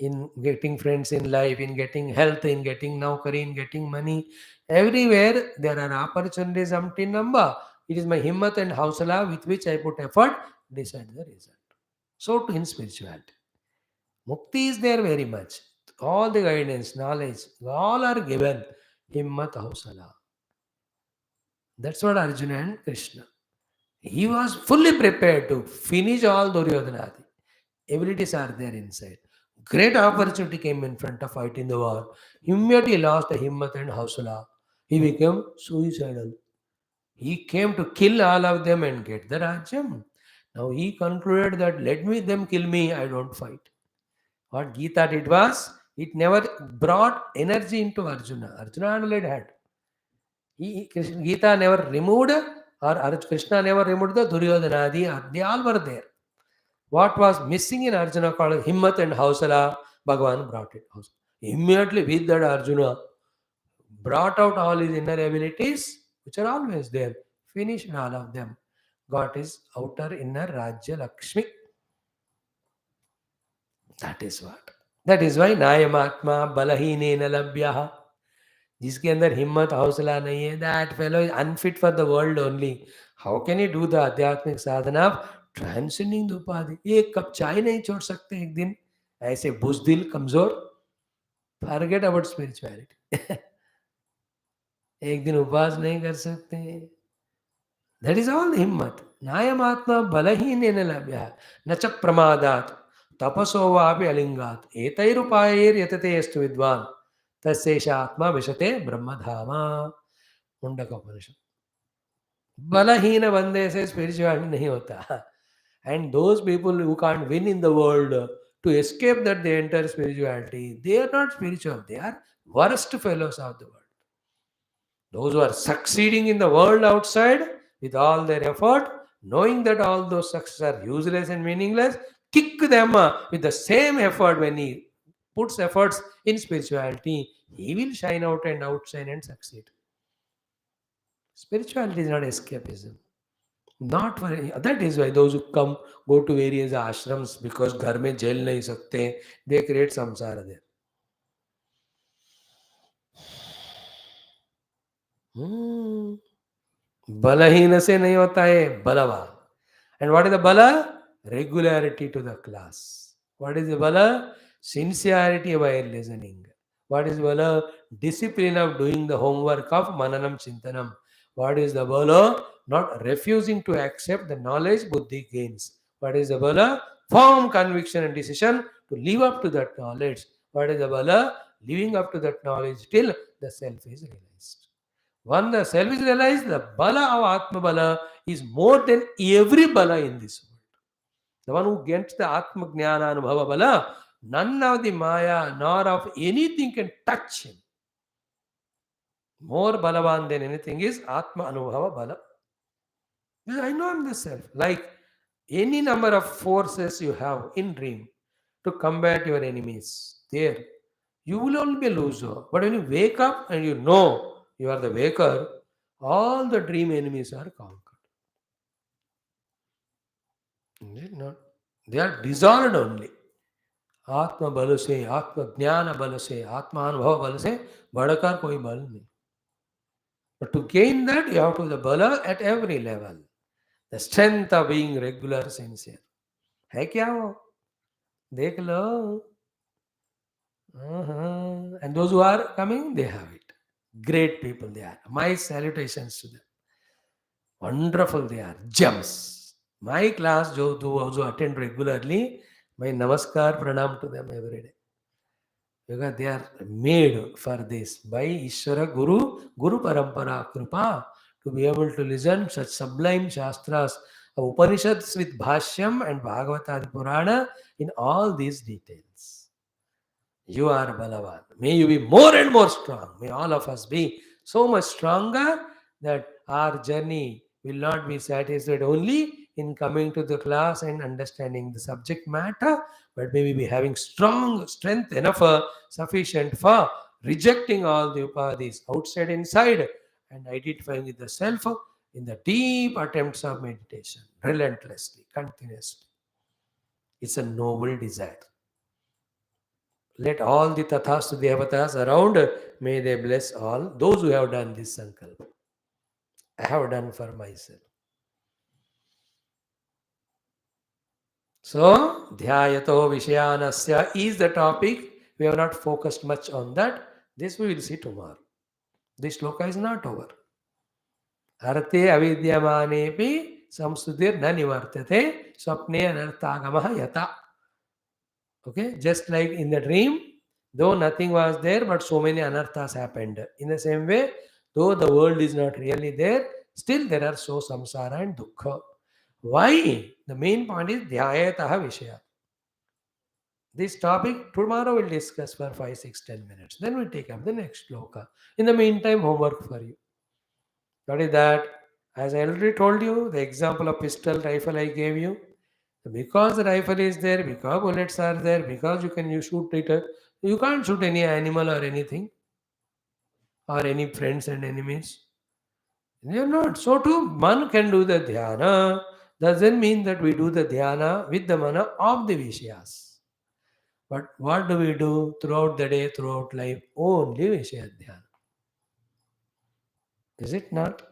In getting friends in life, in getting health, in getting naukari, in getting money, everywhere there are opportunities umpteen number. It is my himmat and hausala with which I put effort, decide the result. So too in spirituality. Mukti is there very much. All the guidance, knowledge, all are given. Himmat, hausala. That's what Arjuna and Krishna. He was fully prepared to finish all Duryodhanadi. Abilities are there inside. Great opportunity came in front of fighting the war. Immediately lost the himmat and hausala. He became suicidal. He came to kill all of them and get the Rajyam. Now he concluded that them kill me, I don't fight. What Gita did was, it never brought energy into Arjuna. Arjuna only had. Gita never removed, or Krishna never removed the Duryodhanadi. They all were there. What was missing in Arjuna called himmat and hausala, Bhagavan brought it. Immediately with that Arjuna brought out all his inner abilities, which are always there, finished all of them, got his outer inner Rajya Lakshmi. That is what. That is why Nayamatma Balahine Labhyaha. जिसके अंदर हिम्मत हौसला नहीं है, that fellow is unfit for the world only. How can you do the आध्यात्मिक साधना of transcending the उपाधि? एक cup चाय नहीं छोड़ सकते एक दिन, ऐसे बुजदिल कमजोर. Forget about spirituality. एक दिन उपवास नहीं कर सकते. दैट इज ऑल हिम्मत. नायमात्मा बलहीन लभ्य न च प्रमादात तपसो वापि अलिंगात एतैरुपायैर्यतते यस्तु विद्वान् तस्यैष आत्मा विशते ब्रह्मधाम. मुंडक उपनिषद. बलहीन बंदे से स्पिरिचुअलिटी नहीं होता. And those people who can't win in the world to escape that they enter spirituality, they are not spiritual, they are worst fellows of the world. Those who are succeeding in the world outside with all their effort, knowing that all those successes are useless and meaningless, kick them with the same effort. When he puts efforts in spirituality, he will shine out and outshine and succeed. Spirituality is not escapism. Not for that is why those who come go to various ashrams because घर में झेल नहीं सकते, they create samsara there. बलहीन से नहीं होता है बलवान. And what is the bala? Regularity to the class. What is the bala? Sincerity while listening. What is bala? Discipline of doing the homework of mananam chintanam. What is the bala? Not refusing to accept the knowledge buddhi gains. What is the bala? Firm conviction and decision to live up to that knowledge. What is the bala? Living up to that knowledge till the self is realized. When the self is realized, the bala of Atma bala is more than every bala in this world. The one who gets the Atma Jnana Anubhava bala, none of the Maya nor of anything can touch him. More balavan than anything is Atma Anubhava bala. Because I know I'm the self. Like any number of forces you have in dream to combat your enemies, there you will only be a loser. But when you wake up and you know you are the waker, all the dream enemies are conquered. Is it not? They are dissolved only. आत्म बल से, आत्म ज्ञान बल से, आत्मानुभव बल से बढ़कर कोई बल नहीं. But to gain that, you have to the bala at every level. The strength of being regular, sincere. है क्या वो? देख लो. And those who are coming, they have it. Great people they are. My salutations to them. Wonderful they are. Gems. My class, those who attend regularly, my namaskar, pranam to them every day. Because they are made for this by Ishvara Guru Parampara Kripa, to be able to listen such sublime Shastras of Upanishads with Bhashyam and Bhagavata Purana in all these details. You are Balavan. May you be more and more strong. May all of us be so much stronger that our journey will not be satisfied only in coming to the class and understanding the subject matter, but may we be having strong strength enough sufficient for rejecting all the upadhis outside inside and identifying with the self in the deep attempts of meditation, relentlessly, continuously. It's a noble desire. Let all the tathastu devatas around, may they bless all those who have done this sankalpa. I have done for myself. So, dhyayato vishayanasya is the topic. We have not focused much on that. This we will see tomorrow. This shloka is not over. Arte avidyamanepi samsudir na nivartate swapne anartagamaha yata. Okay, just like in the dream, though nothing was there, but so many anarthas happened. In the same way, though the world is not really there, still there are so samsara and dukkha. Why? The main point is dhyayataha vishaya. This topic tomorrow we'll discuss for 5, 6, 10 minutes. Then we'll take up the next shloka. In the meantime, homework for you. What is that? As I already told you, the example of pistol rifle I gave you. Because the rifle is there, because bullets are there, because you can shoot it, you can't shoot any animal or anything. or any friends and enemies? They are not. So too, one can do the dhyana. Doesn't mean that we do the dhyana with the mana of the Vishyas. But what do we do throughout the day, throughout life? Only Vishya dhyana. Is it not?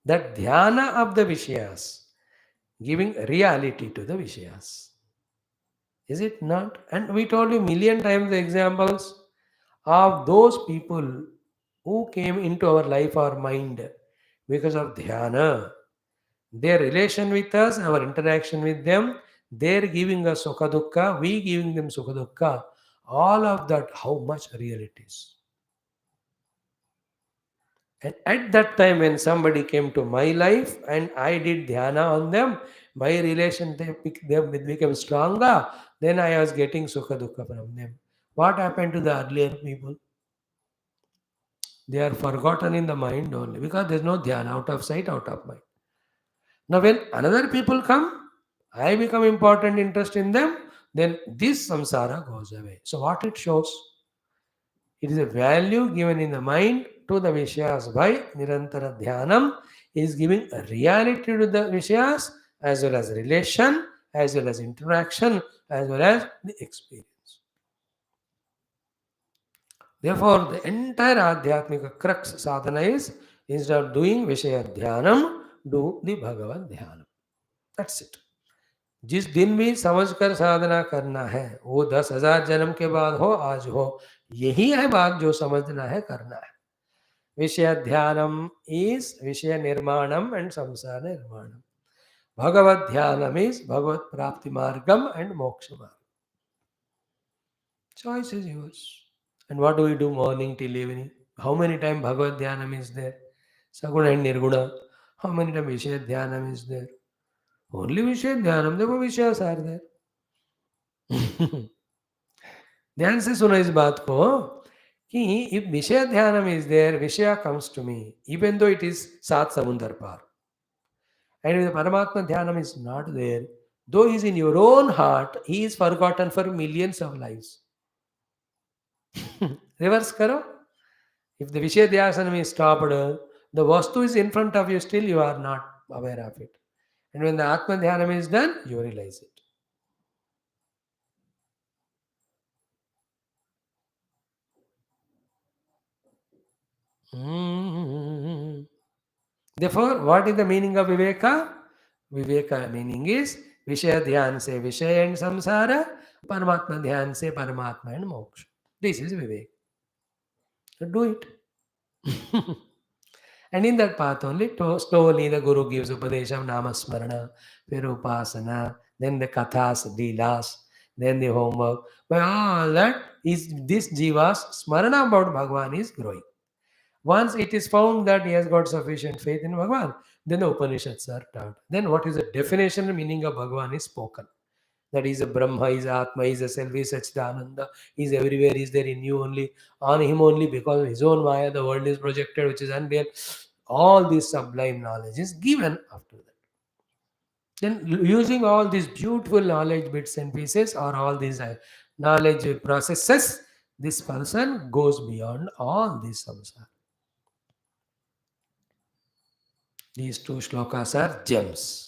That dhyana of the Vishyas, giving reality to the Vishyas. Is it not? And we told you million times the examples of those people who came into our life or mind because of dhyana. Their relation with us, our interaction with them, they're giving us sukha dukkha, we giving them sukha dukkha. All of that, how much real it is. And at that time, when somebody came to my life and I did dhyana on them, my relation them became stronger. Then I was getting sukha dukkha from them. What happened to the earlier people? They are forgotten in the mind only because there's no dhyana, out of sight, out of mind. Now, when another people come, I become important interest in them, then this samsara goes away. So, what it shows? It is a value given in the mind to the Vishyas by Nirantara Dhyanam. It is giving a reality to the Vishyas as well as relation, as well as interaction, as well as the experience. Therefore, the entire Adhyatmika crux sadhana is instead of doing Vishaya Dhyanam, do the Bhagavad Dhyanam. That's it. जिस दिन भी समझकर साधना करना है वो 10,000 जन्म के बाद हो आज हो यही है बात जो समझना है करना है विषय ध्यानम इज विषय निर्माणम एंड संसार निर्माणम भगवत ध्यानम इज भगवत प्राप्ति मार्गम एंड मोक्ष मार्ग choice is yours and what do we do morning till evening how many time bhagavad dhyanam is there saguna and nirguna how many time vishaya dhyanam is there only vishaya dhyanam therefore vishayas are there ध्यान से सुनो इस बात को कि if विषय ध्यानम is there विषय comes to me even though it is सात समुंदर पार एंड द परमात्मा ध्यानम is not there though is in your own heart he is forgotten for millions of lives reverse करो इफ द विषय ध्यानम इज स्टॉप्ड द वस्तु is in front of you still you are not aware of it and when the आत्मा ध्यानम is done you realize it Therefore, what is the meaning of Viveka? Viveka meaning is Vishaya Dhyan se Vishaya and Samsara, Paramatma Dhyan se Paramatma and Moksha. This is Viveka. So do it. And in that path only, slowly the Guru gives Upadesham Namasmarana, Virupasana, then the Kathas, Leelas, then the homework. By all that, is this Jiva's Smarana about Bhagavan is growing. Once it is found that he has got sufficient faith in Bhagavan, then the Upanishads are taught. Then what is the definition and meaning of Bhagavan is spoken. That he is a Brahma, he is Atma, he is a self, he is Satchidananda, he is everywhere, he is there in you only, on him only, because of his own Maya, the world is projected, which is unreal. All this sublime knowledge is given after that. Then using all these beautiful knowledge bits and pieces or all these knowledge processes, this person goes beyond all these samsara. These two shlokas are gems.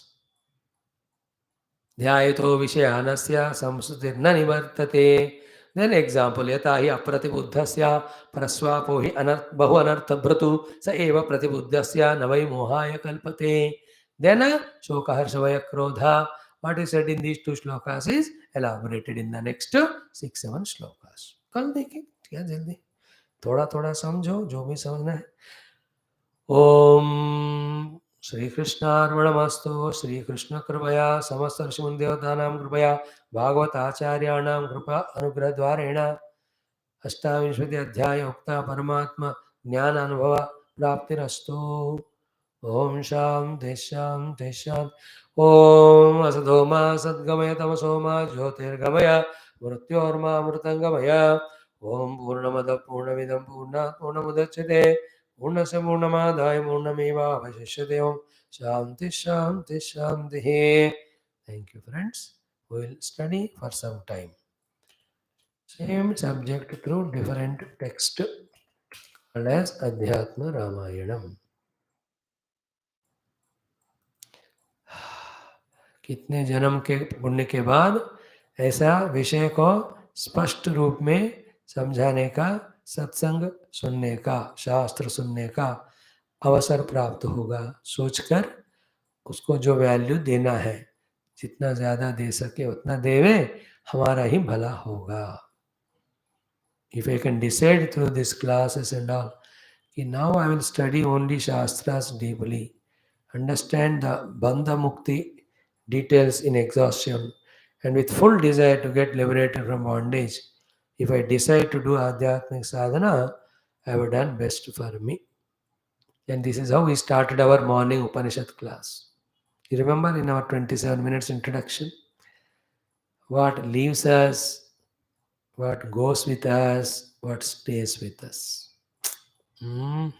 ध्यायतो विषयानस्य संस्कृतिर्न निवर्तते then example यथा हि अप्रतिबुद्धस्य परस्वापो हि बहु अनर्थभ्रतु स एव प्रतिबुद्धस्य न वै मोहाय कल्पते then शोक हर्ष भय क्रोध what is said in these two shlokas is elaborated in the next 6-7 shlokas कल देखें क्या जल्दी थोड़ा थोड़ा समझो जो भी समझना है ओम श्रीकृष्णार्पणमस्तु श्रीकृष्ण कृपया समस्त ऋषिमुनिदेवतानां कृपया भागवत आचार्याणां कृपा अनुग्रहद्वारेण अष्टाविंशति अध्याय उक्ता परमात्मा ज्ञान अनुभव प्राप्तिरस्तु ओम शांति शांति शांति ओम असतो मा सद्गमय तमसो मा ज्योतिर्गमय मृत्योर्मामृतंगमय ओम पूर्णमद पूर्णमिदं पूर्णात् पूर्णमुदच्यते पूर्णस्य पूर्णमादाय पूर्णमेवावशिष्यते ओम शांति शांति शांति thank you friends we will study for some time same subject through different text called as Adhyatma Ramayanam. कितने जन्म के पुण्य के बाद ऐसा विषय को स्पष्ट रूप में समझाने का, सत्संग सुनने का, शास्त्र सुनने का अवसर प्राप्त होगा। सोचकर उसको जो वैल्यू देना है, जितना ज़्यादा दे सके उतना देवे, हमारा ही भला होगा। If I can decide through these classes and all, कि now I will study only Shastras deeply, understand the Bandha Mukti details in exhaustion, and with full desire to get liberated from bondage, if I decide to do Adhyatmic Sadhana, I have done best for me. And this is how we started our morning Upanishad class. You remember in our 27 minutes introduction? What leaves us, what goes with us, what stays with us. Hmm.